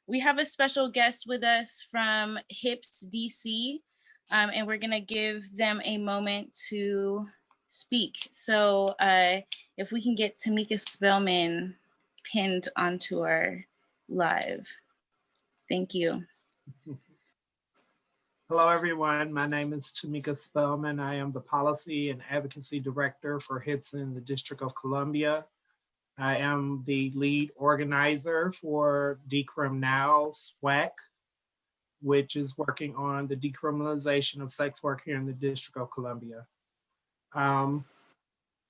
S1: we have a special guest with us from HIPS DC, and we're gonna give them a moment to speak. So if we can get Tamika Spellman pinned onto our live. Thank you.
S15: Hello, everyone. My name is Tamika Spellman. I am the Policy and Advocacy Director for HIPS in the District of Columbia. I am the lead organizer for Decrim Now, SWAC, which is working on the decriminalization of sex work here in the District of Columbia.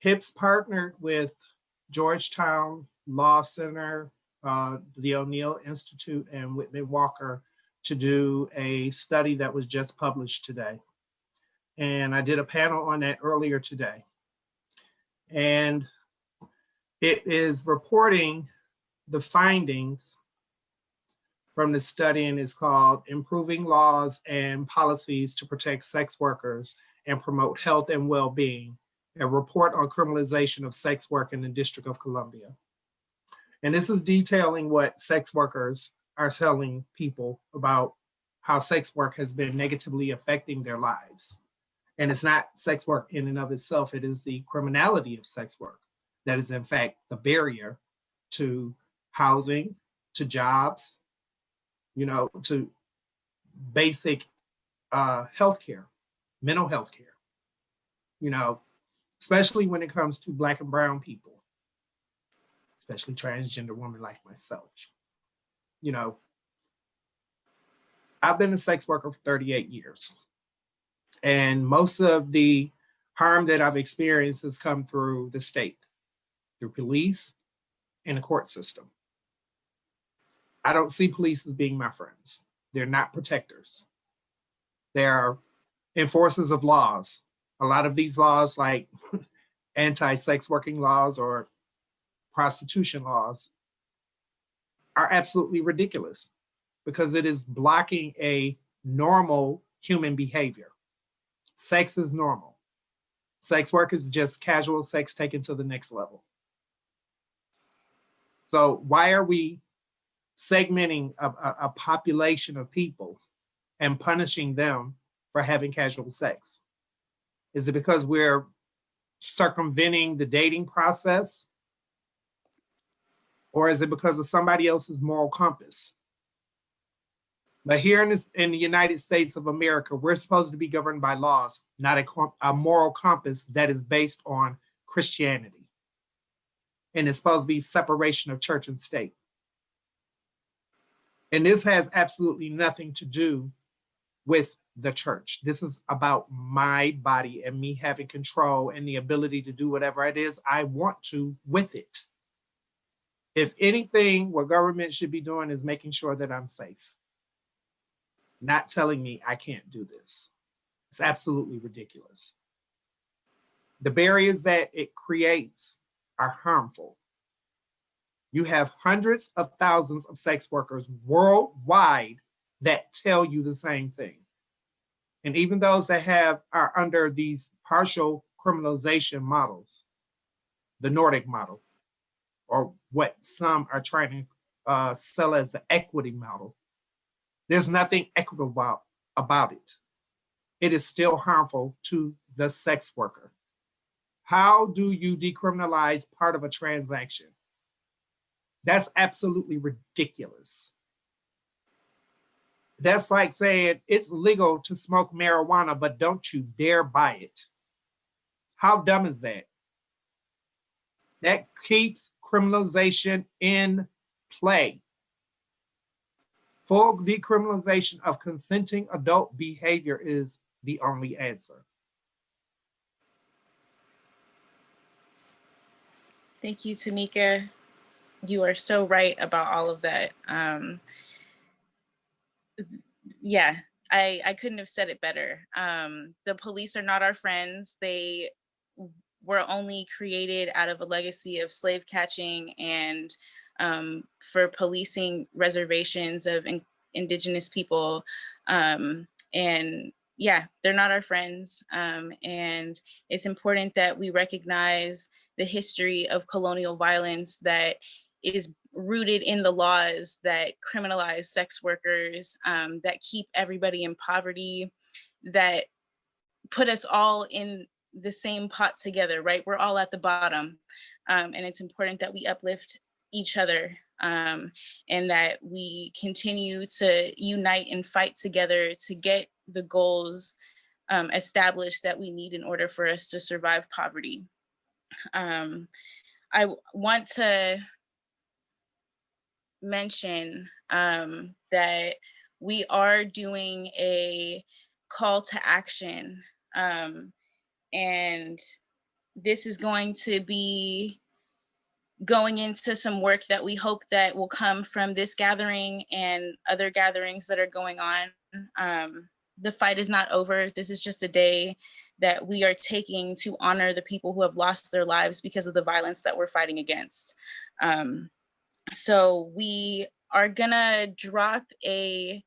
S15: HIPS partnered with Georgetown Law Center, the O'Neill Institute, and Whitney Walker to do a study that was just published today. And I did a panel on that earlier today. And it is reporting the findings from the study, and it's called Improving Laws and Policies to Protect Sex Workers and Promote Health and Well-Being, a report on criminalization of sex work in the District of Columbia. And this is detailing what sex workers are telling people about how sex work has been negatively affecting their lives. And it's not sex work in and of itself, it is the criminality of sex work that is in fact the barrier to housing, to jobs, to basic healthcare, mental health care, especially when it comes to Black and brown people, especially transgender women like myself. I've been a sex worker for 38 years. And most of the harm that I've experienced has come through the state, through police and the court system. I don't see police as being my friends. They're not protectors. They're enforcers of laws. A lot of these laws, like anti-sex working laws or prostitution laws, are absolutely ridiculous because it is blocking a normal human behavior. Sex is normal. Sex work is just casual sex taken to the next level. So why are we segmenting a population of people and punishing them for having casual sex? Is it because we're circumventing the dating process? Or is it because of somebody else's moral compass? But here in the United States of America, we're supposed to be governed by laws, not a moral compass that is based on Christianity. And it's supposed to be separation of church and state. And this has absolutely nothing to do with the church. This is about my body and me having control and the ability to do whatever it is I want to with it. If anything, what government should be doing is making sure that I'm safe. Not telling me I can't do this. It's absolutely ridiculous. The barriers that it creates are harmful. You have hundreds of thousands of sex workers worldwide that tell you the same thing. And even those that are under these partial criminalization models, the Nordic model, or what some are trying to sell as the equity model, there's nothing equitable about it. It is still harmful to the sex worker. How do you decriminalize part of a transaction? That's absolutely ridiculous. That's like saying it's legal to smoke marijuana, but don't you dare buy it. How dumb is that? That keeps criminalization in play. Full decriminalization of consenting adult behavior is the only answer.
S1: Thank you, Tamika. You are so right about all of that. Yeah, I couldn't have said it better. The police are not our friends. They were only created out of a legacy of slave catching and for policing reservations of indigenous people. And yeah, they're not our friends. And it's important that we recognize the history of colonial violence that is rooted in the laws that criminalize sex workers, that keep everybody in poverty, that put us all in the same pot together, right? We're all at the bottom. And it's important that we uplift each other and that we continue to unite and fight together to get the goals established that we need in order for us to survive poverty. I want to mention that we are doing a call to action, and this is going to be going into some work that we hope that will come from this gathering and other gatherings that are going on. The fight is not over. This is just a day that we are taking to honor the people who have lost their lives because of the violence that we're fighting against. So we are gonna drop a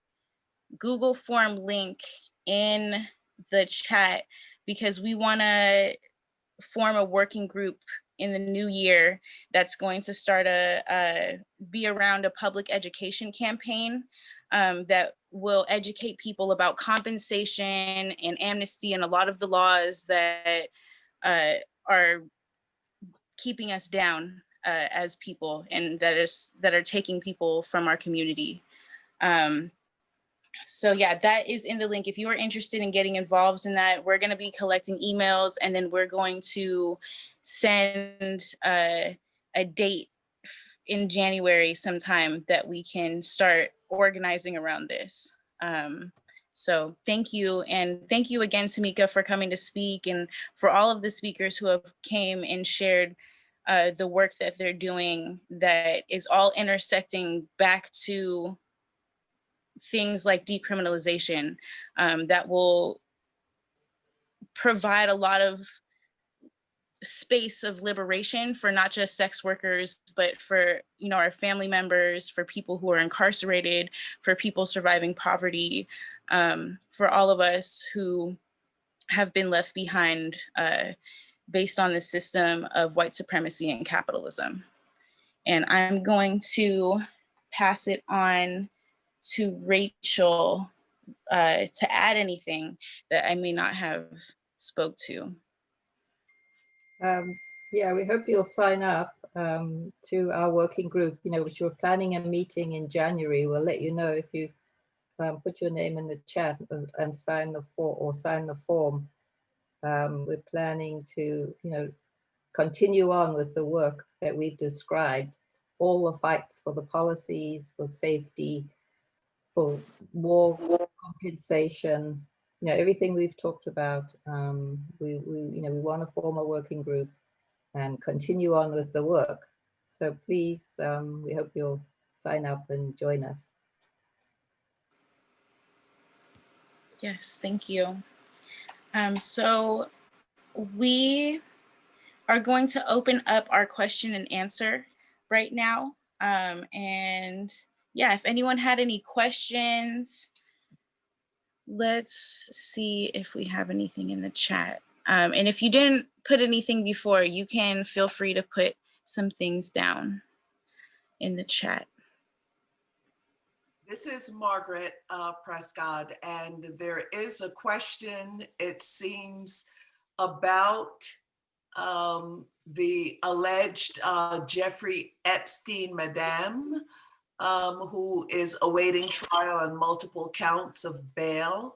S1: Google form link in the chat because we wanna form a working group in the new year that's going to start be around a public education campaign that will educate people about compensation and amnesty and a lot of the laws that are keeping us down as people and that are taking people from our community. So yeah, that is in the link. If you are interested in getting involved in that, we're going to be collecting emails and then we're going to send a date in January sometime that we can start organizing around this. So thank you. And thank you again, Tamika, for coming to speak and for all of the speakers who have came and shared the work that they're doing that is all intersecting back to things like decriminalization that will provide a lot of space of liberation for not just sex workers, but for, you know, our family members, for people who are incarcerated, for people surviving poverty, for all of us who have been left behind based on the system of white supremacy and capitalism. And I'm going to pass it on to Rachel to add anything that I may not have spoke to.
S23: Yeah, we hope you'll sign up to our working group, you know, which we're planning a meeting in January. We'll let you know if you put your name in the chat and sign the form. We're planning to, you know, continue on with the work that we've described, all the fights for the policies, for safety, for more compensation, you know, everything we've talked about. We want to form a working group and continue on with the work. So please, we hope you'll sign up and join us.
S1: Yes, thank you. So we are going to open up our question and answer right now. And yeah, if anyone had any questions, let's see if we have anything in the chat. And if you didn't put anything before, you can feel free to put some things down in the chat.
S16: This is Margaret Prescod, and there is a question, it seems, about the alleged Jeffrey Epstein madam, who is awaiting trial on multiple counts of bail.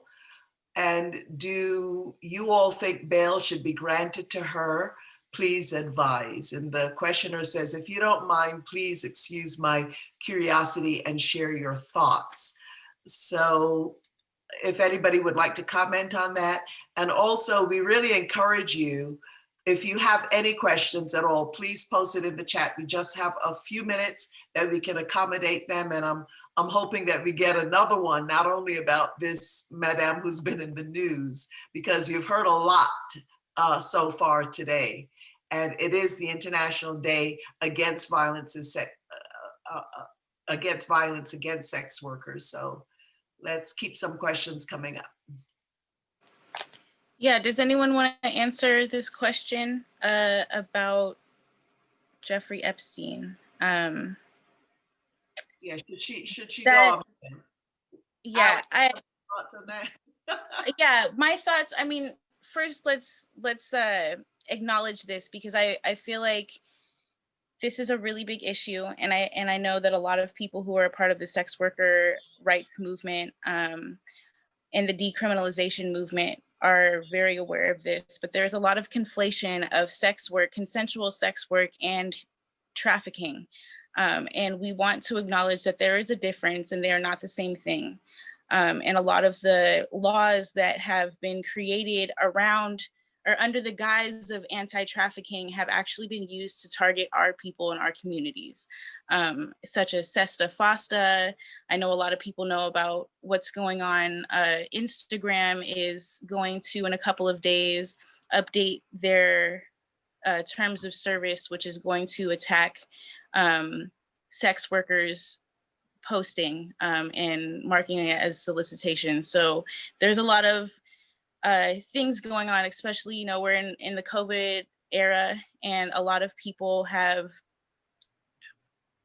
S16: And do you all think bail should be granted to her? Please advise. And the questioner says, if you don't mind, please excuse my curiosity and share your thoughts. So if anybody would like to comment on that. And also, we really encourage you if you have any questions at all, please post it in the chat. We just have a few minutes that we can accommodate them, and I'm hoping that we get another one, not only about this madam who's been in the news, because you've heard a lot so far today, and it is the International Day against violence against sex workers. So let's keep some questions coming up.
S1: Yeah, does anyone want to answer this question about Jeffrey Epstein?
S16: Yeah, should she
S1: that,
S16: go?
S1: Yeah,
S16: thoughts on that?
S1: Yeah, my thoughts. I mean, first let's acknowledge this, because I feel like this is a really big issue, and I know that a lot of people who are a part of the sex worker rights movement and the decriminalization movement are very aware of this, but there's a lot of conflation of sex work, consensual sex work, and trafficking. And we want to acknowledge that there is a difference and they are not the same thing. And a lot of the laws that have been created around or under the guise of anti-trafficking have actually been used to target our people in our communities, such as Sesta Fosta. I know a lot of people know about what's going on. Instagram is going to, in a couple of days, update their terms of service, which is going to attack sex workers posting and marking it as solicitation. So there's a lot of things going on, especially, you know, we're in the COVID era, and a lot of people have,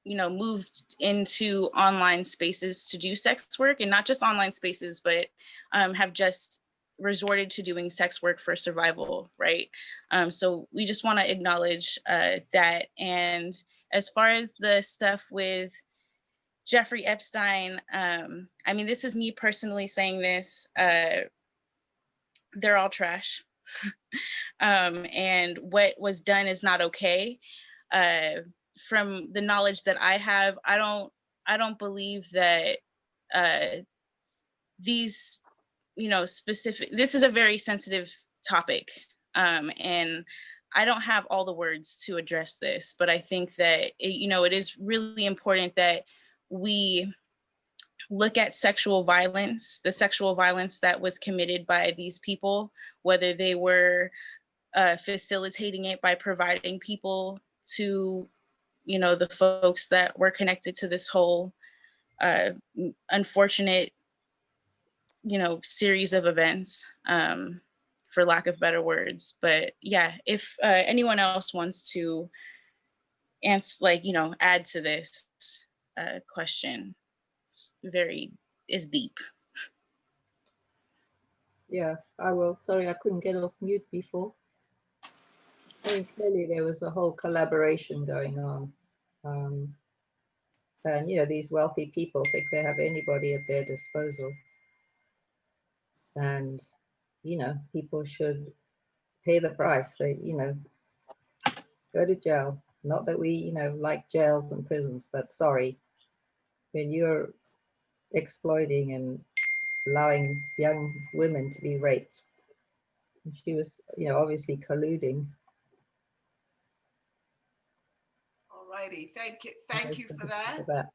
S1: you know, moved into online spaces to do sex work, and not just online spaces, but have just resorted to doing sex work for survival, right? So we just want to acknowledge that. And as far as the stuff with Jeffrey Epstein, I mean, this is me personally saying this, they're all trash. And what was done is not okay. From the knowledge that I have, I don't believe that these, you know, this is a very sensitive topic. And I don't have all the words to address this, but I think that, you know, it is really important that we look at sexual violence, the sexual violence that was committed by these people, whether they were facilitating it by providing people to, you know, the folks that were connected to this whole unfortunate, you know, series of events, for lack of better words. But yeah, if anyone else wants to answer, like, you know, add to this question, is deep.
S23: Yeah, I will. Sorry, I couldn't get off mute before. I mean, clearly there was a whole collaboration going on. And, you know, these wealthy people think they have anybody at their disposal. And, you know, people should pay the price. They, you know, go to jail. Not that we, you know, like jails and prisons, but sorry, when you're exploiting and allowing young women to be raped, and she was, you know, obviously colluding.
S16: All righty, thank you for that.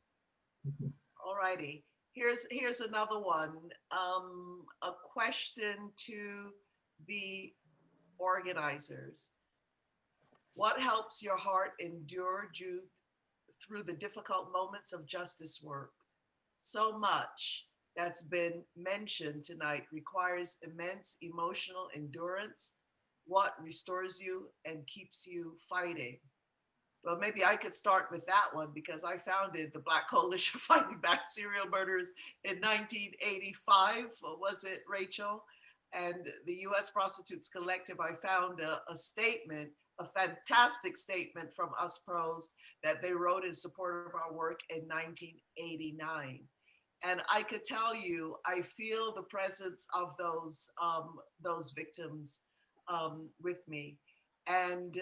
S16: All righty, here's another one. A question to the organizers. What helps your heart endure through the difficult moments of justice work? So much that's been mentioned tonight requires immense emotional endurance. What restores you and keeps you fighting? Well, maybe I could start with that one, because I founded the Black Coalition Fighting Back Serial Murders in 1985, was it, Rachel? And the U.S. Prostitutes Collective, I found a statement, a fantastic statement from us pros that they wrote in support of our work in 1989. And I could tell you, I feel the presence of those victims with me. And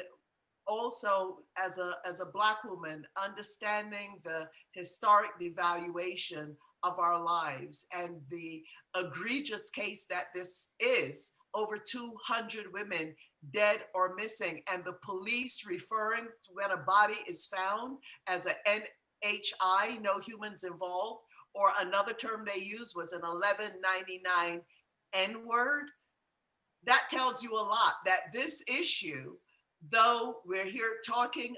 S16: also, as a Black woman, understanding the historic devaluation of our lives and the egregious case that this is, over 200 women dead or missing, and the police referring to when a body is found as a NHI, no humans involved, or another term they used was an 1199 N-word. That tells you a lot, that this issue, though we're here talking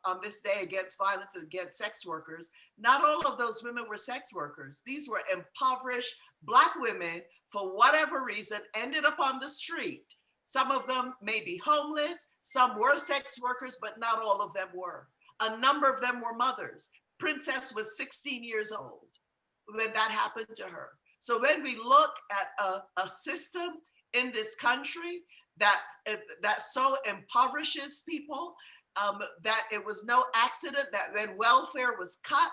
S16: on this day against violence against sex workers, not all of those women were sex workers. These were impoverished Black women, for whatever reason, ended up on the street. Some of them may be homeless, some were sex workers, but not all of them were. A number of them were mothers. Princess was 16 years old when that happened to her. So when we look at a system in this country that so impoverishes people, that it was no accident that when welfare was cut,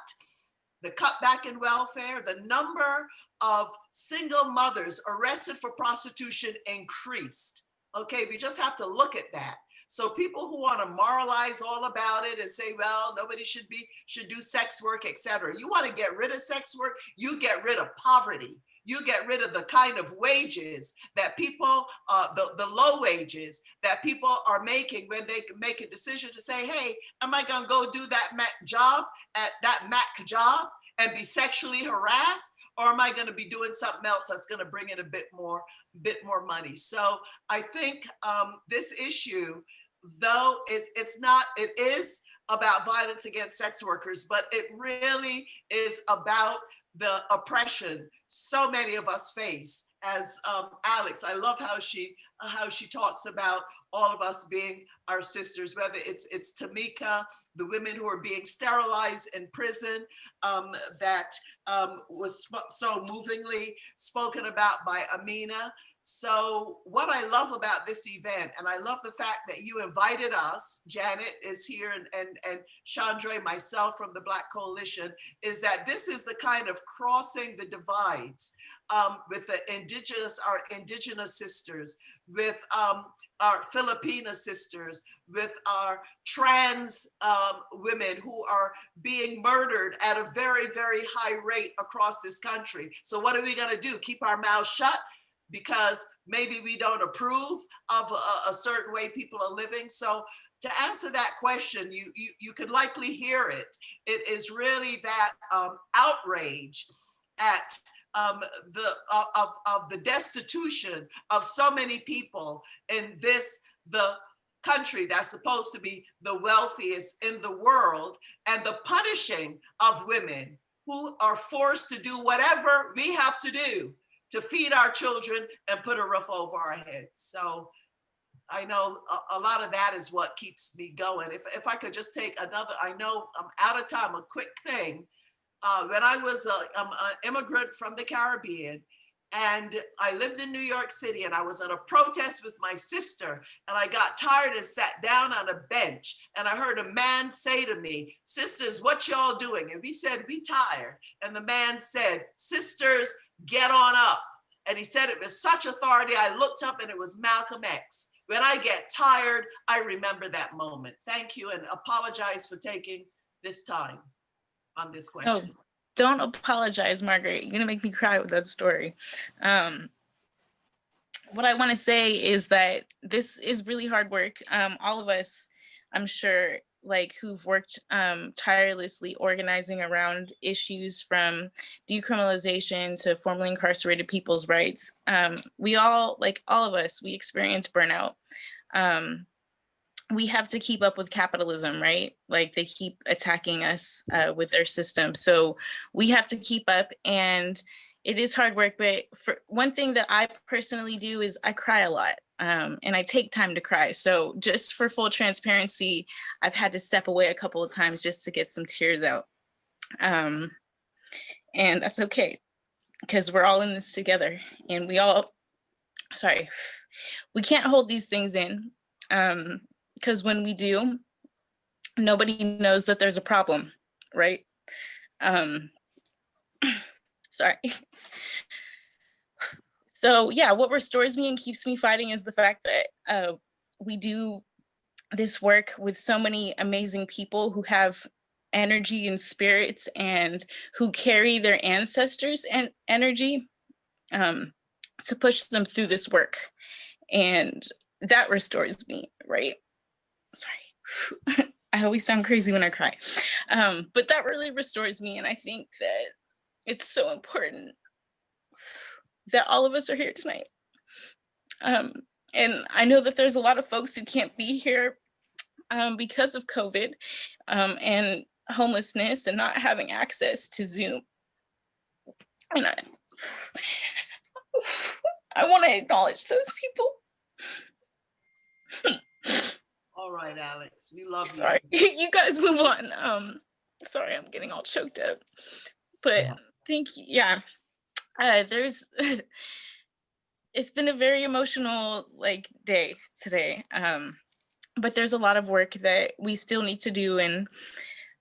S16: the cutback in welfare, the number of single mothers arrested for prostitution increased. Okay, we just have to look at that. So people who want to moralize all about it and say, well, nobody should do sex work, etc. You want to get rid of sex work, you get rid of poverty. You get rid of the kind of wages that people, the low wages that people are making when they make a decision to say, hey, am I gonna go do that Mac job and be sexually harassed? Or am I gonna be doing something else that's gonna bring in a bit more money? So I think this issue, though it is about violence against sex workers, but it really is about the oppression so many of us face. As Alex, I love how she talks about all of us being our sisters, whether it's Tamika, the women who are being sterilized in prison, that was so movingly spoken about by Aminah. So what I love about this event, and I love the fact that you invited us, Janet is here, and Chandra, myself from the Black Coalition, is that this is the kind of crossing the divides with our indigenous sisters, with our Filipina sisters, with our trans women who are being murdered at a very, very high rate across this country. So what are we gonna do? Keep our mouths shut? Because maybe we don't approve of a certain way people are living. So to answer that question, you could likely hear it. It is really that outrage at the destitution of so many people in the country that's supposed to be the wealthiest in the world, and the punishing of women who are forced to do whatever we have to do to feed our children and put a roof over our heads. So I know a lot of that is what keeps me going. If I could just take another, I know I'm out of time, a quick thing. When I was an immigrant from the Caribbean, and I lived in New York City, and I was at a protest with my sister, and I got tired and sat down on a bench, and I heard a man say to me, sisters, what y'all doing? And we said, we tired. And the man said, sisters, get on up. And he said it with such authority, I looked up and it was Malcolm X. When I get tired, I remember that moment. Thank you, and apologize for taking this time on this question.
S1: Oh, don't apologize, Margaret. You're gonna make me cry with that story. What I wanna say is that this is really hard work. All of us, I'm sure, like who've worked tirelessly organizing around issues from decriminalization to formerly incarcerated people's rights. We all, like all of us, we experience burnout. We have to keep up with capitalism, right? Like they keep attacking us with their system. So we have to keep up, and it is hard work. But for one thing that I personally do is I cry a lot. And I take time to cry. So just for full transparency, I've had to step away a couple of times just to get some tears out. And that's okay, because we're all in this together, and we can't hold these things in, because when we do, nobody knows that there's a problem, right? Sorry. So yeah, what restores me and keeps me fighting is the fact that we do this work with so many amazing people who have energy and spirits, and who carry their ancestors and energy to push them through this work. And that restores me, right? Sorry. I always sound crazy when I cry. But that really restores me. And I think that it's so important that all of us are here tonight. And I know that there's a lot of folks who can't be here because of COVID and homelessness and not having access to Zoom. And I want to acknowledge those people.
S16: All right, Alex, we love you.
S1: Sorry, you guys move on. Sorry, I'm getting all choked up. But thank you. Yeah, it's been a very emotional day today. But there's a lot of work that we still need to do, and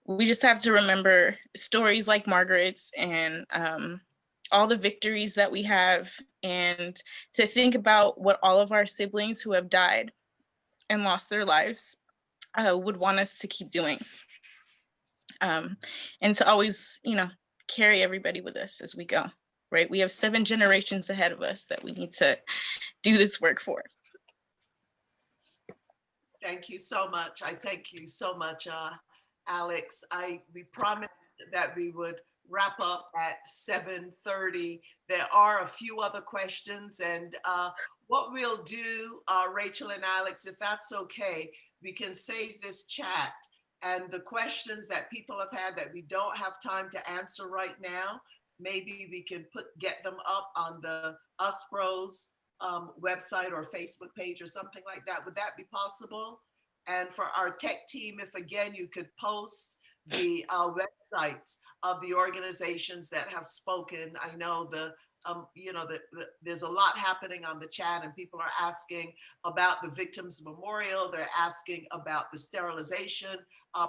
S1: we just have to remember stories like Margaret's and all the victories that we have, and to think about what all of our siblings who have died and lost their lives would want us to keep doing. And to always, carry everybody with us as we go, right? We have 7 generations ahead of us that we need to do this work for.
S16: Thank you so much. I thank you so much, Alex. We promised that we would wrap up at 7:30. There are a few other questions, and what we'll do, Rachel and Alex, if that's okay, we can save this chat, and the questions that people have had that we don't have time to answer right now, maybe we can get them up on the Us Bros website or Facebook page or something like that. Would that be possible? And for our tech team, if again you could post the websites of the organizations that have spoken. I know there's a lot happening on the chat, and people are asking about the Victims Memorial. They're asking about the sterilization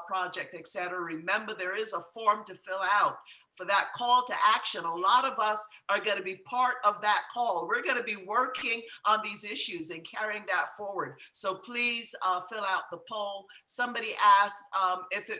S16: project, etc. Remember, there is a form to fill out for that call to action. A lot of us are going to be part of that call. We're going to be working on these issues and carrying that forward. So please fill out the poll. Somebody asked if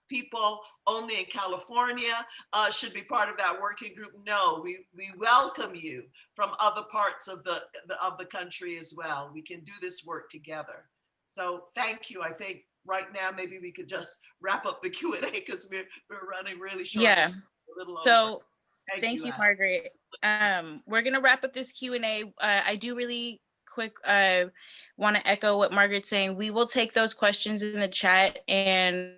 S16: people only in California should be part of that working group. No, we welcome you from other parts of the country as well. We can do this work together. So thank you. I think right now maybe we could just wrap up the Q&A because we're running really short.
S1: Yeah.
S16: A little over.
S1: So thank you,
S16: Alex.
S1: Margaret. We're gonna wrap up this Q&A. I do really quick want to echo what Margaret's saying. We will take those questions in the chat, and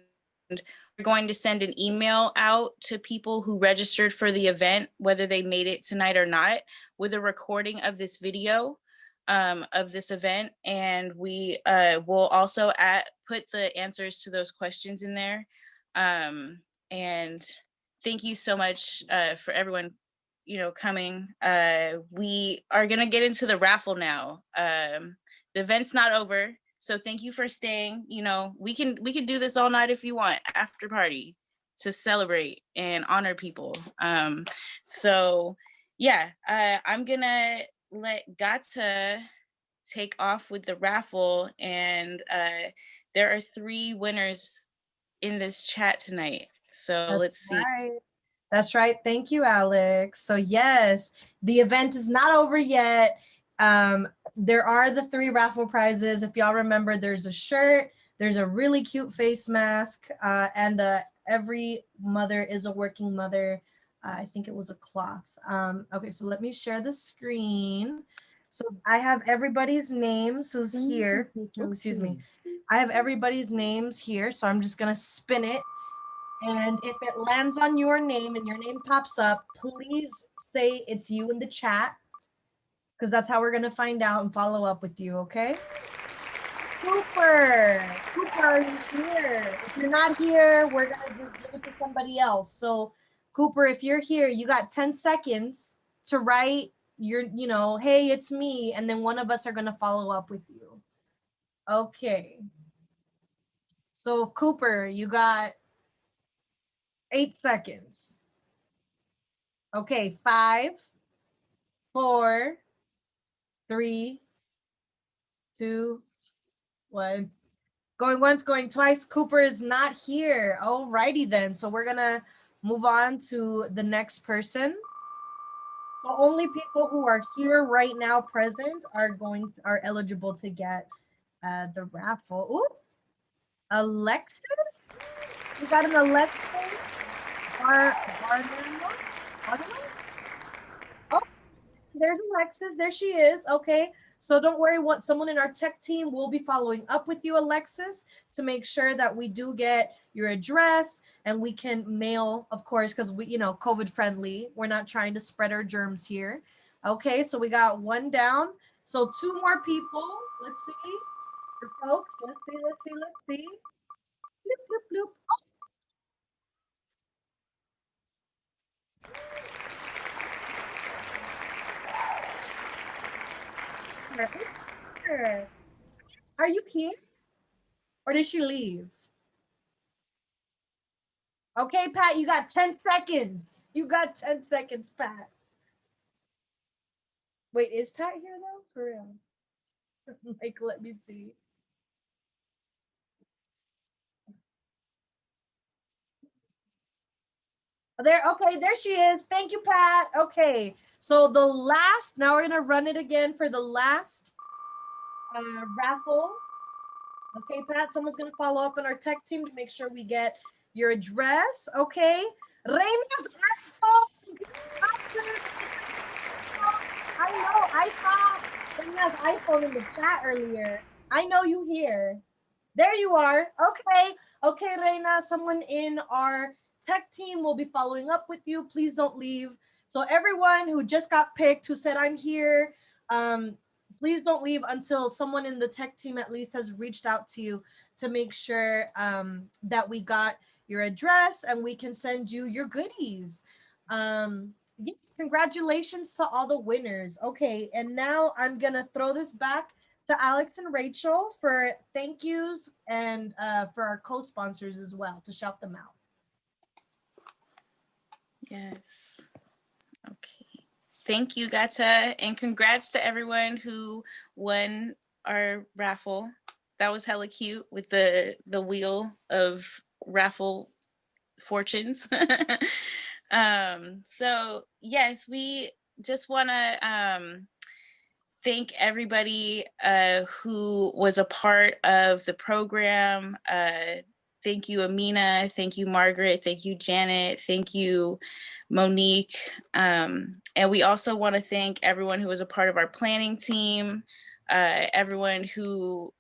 S1: we're going to send an email out to people who registered for the event, whether they made it tonight or not, with a recording of this video of this event. And we will also put the answers to those questions in there. And thank you so much for everyone, coming. We are gonna get into the raffle now. The event's not over. So thank you for staying. We can do this all night if you want, after party, to celebrate and honor people. So yeah, I'm gonna let Gata take off with the raffle, and there are 3 winners in this chat tonight. So let's see.
S4: Right. That's right. Thank you, Alex. So yes, the event is not over yet. There are the 3 raffle prizes. If y'all remember, there's a shirt, there's a really cute face mask, and every mother is a working mother. I think it was a cloth. Okay, so let me share the screen. So I have everybody's names who's here. Oh, excuse me. I have everybody's names here, so I'm just gonna spin it. And if it lands on your name and your name pops up, please say it's you in the chat, because that's how we're going to find out and follow up with you, okay? Cooper, are you here? If you're not here, we're going to just give it to somebody else. So Cooper, if you're here, you got 10 seconds to write your, hey, it's me. And then one of us are going to follow up with you. Okay. So Cooper, you got 8 seconds. Okay, 5, 4, 3, 2, 1. Going once, going twice. Cooper is not here. Alrighty then. So we're gonna move on to the next person. So only people who are here right now present are eligible to get the raffle. Ooh, Alexis? We got an Alexis. Oh, there's Alexis. There she is. Okay. So don't worry, someone in our tech team will be following up with you, Alexis, to make sure that we do get your address and we can mail, of course, because we, COVID friendly. We're not trying to spread our germs here. Okay, so we got one down. So 2 more people. Let's see. For folks, let's see. Bloop, bloop, bloop. Sure. Are you here? Or did she leave? Okay, Pat, you got 10 seconds. You got 10 seconds, Pat. Wait, is Pat here though? For real? Like, let me see. There she is. Thank you, Pat. Okay, so now we're gonna run it again for the last raffle. Okay, Pat, someone's gonna follow up on our tech team to make sure we get your address. Okay, Reina's iPhone. I know, I saw Reina's iPhone in the chat earlier. I know you here. There you are. Okay, Reina, someone in our tech team will be following up with you. Please don't leave. So everyone who just got picked, who said I'm here, please don't leave until someone in the tech team at least has reached out to you to make sure that we got your address and we can send you your goodies. Yes, congratulations to all the winners. Okay, and now I'm gonna throw this back to Alex and Rachel for thank yous and for our co-sponsors as well to shout them out.
S1: Yes. Okay. Thank you, Gata, and congrats to everyone who won our raffle. That was hella cute with the wheel of raffle fortunes. So yes, we just want to thank everybody who was a part of the program. Thank you, Aminah. Thank you, Margaret. Thank you, Janet. Thank you, Monique. And we also want to thank everyone who was a part of our planning team, everyone who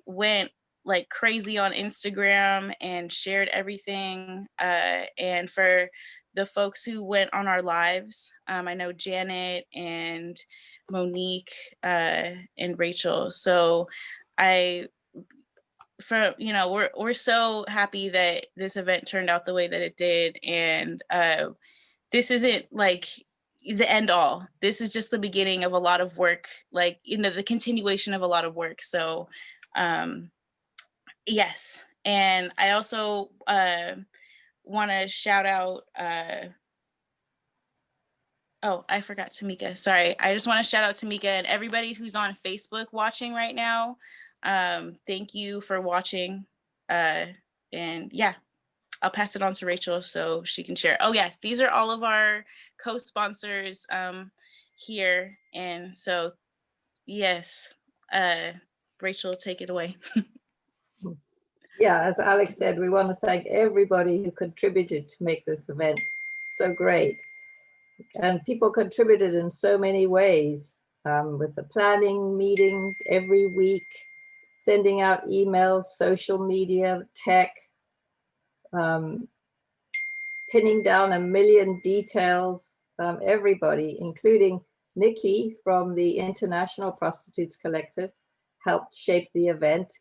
S1: went like crazy on Instagram and shared everything. And for the folks who went on our lives, I know Janet and Monique and Rachel. So we're so happy that this event turned out the way that it did. And this isn't like the end all. This is just the beginning of a lot of work, like, the continuation of a lot of work. So yes. And I also want to shout out, oh, I forgot Tamika. Sorry. I just want to shout out Tamika and everybody who's on Facebook watching right now. Thank you for watching. And yeah, I'll pass it on to Rachel so she can share. Oh yeah, these are all of our co-sponsors here. And so, yes, Rachel, take it away.
S23: Yeah, as Alex said, we want to thank everybody who contributed to make this event so great. And people contributed in so many ways, with the planning meetings every week, sending out emails, social media, tech, pinning down 1 million details, everybody, including Nikki from the International Prostitutes Collective, helped shape the event.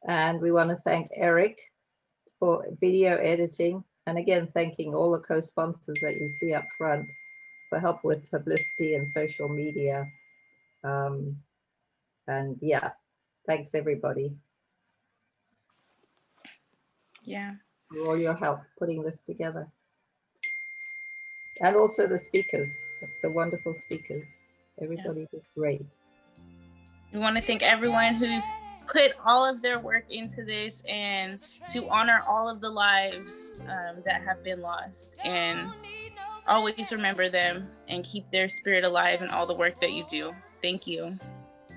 S23: And we want to thank Eric for video editing. And again, thanking all the co-sponsors that you see up front for help with publicity and social media. And yeah, thanks everybody.
S1: Yeah.
S23: For all your help putting this together. And also the speakers, the wonderful speakers. Everybody was great.
S1: We want to thank everyone who's put all of their work into this and to honor all of the lives that have been lost. And always remember them and keep their spirit alive in all the work that you do. Thank you.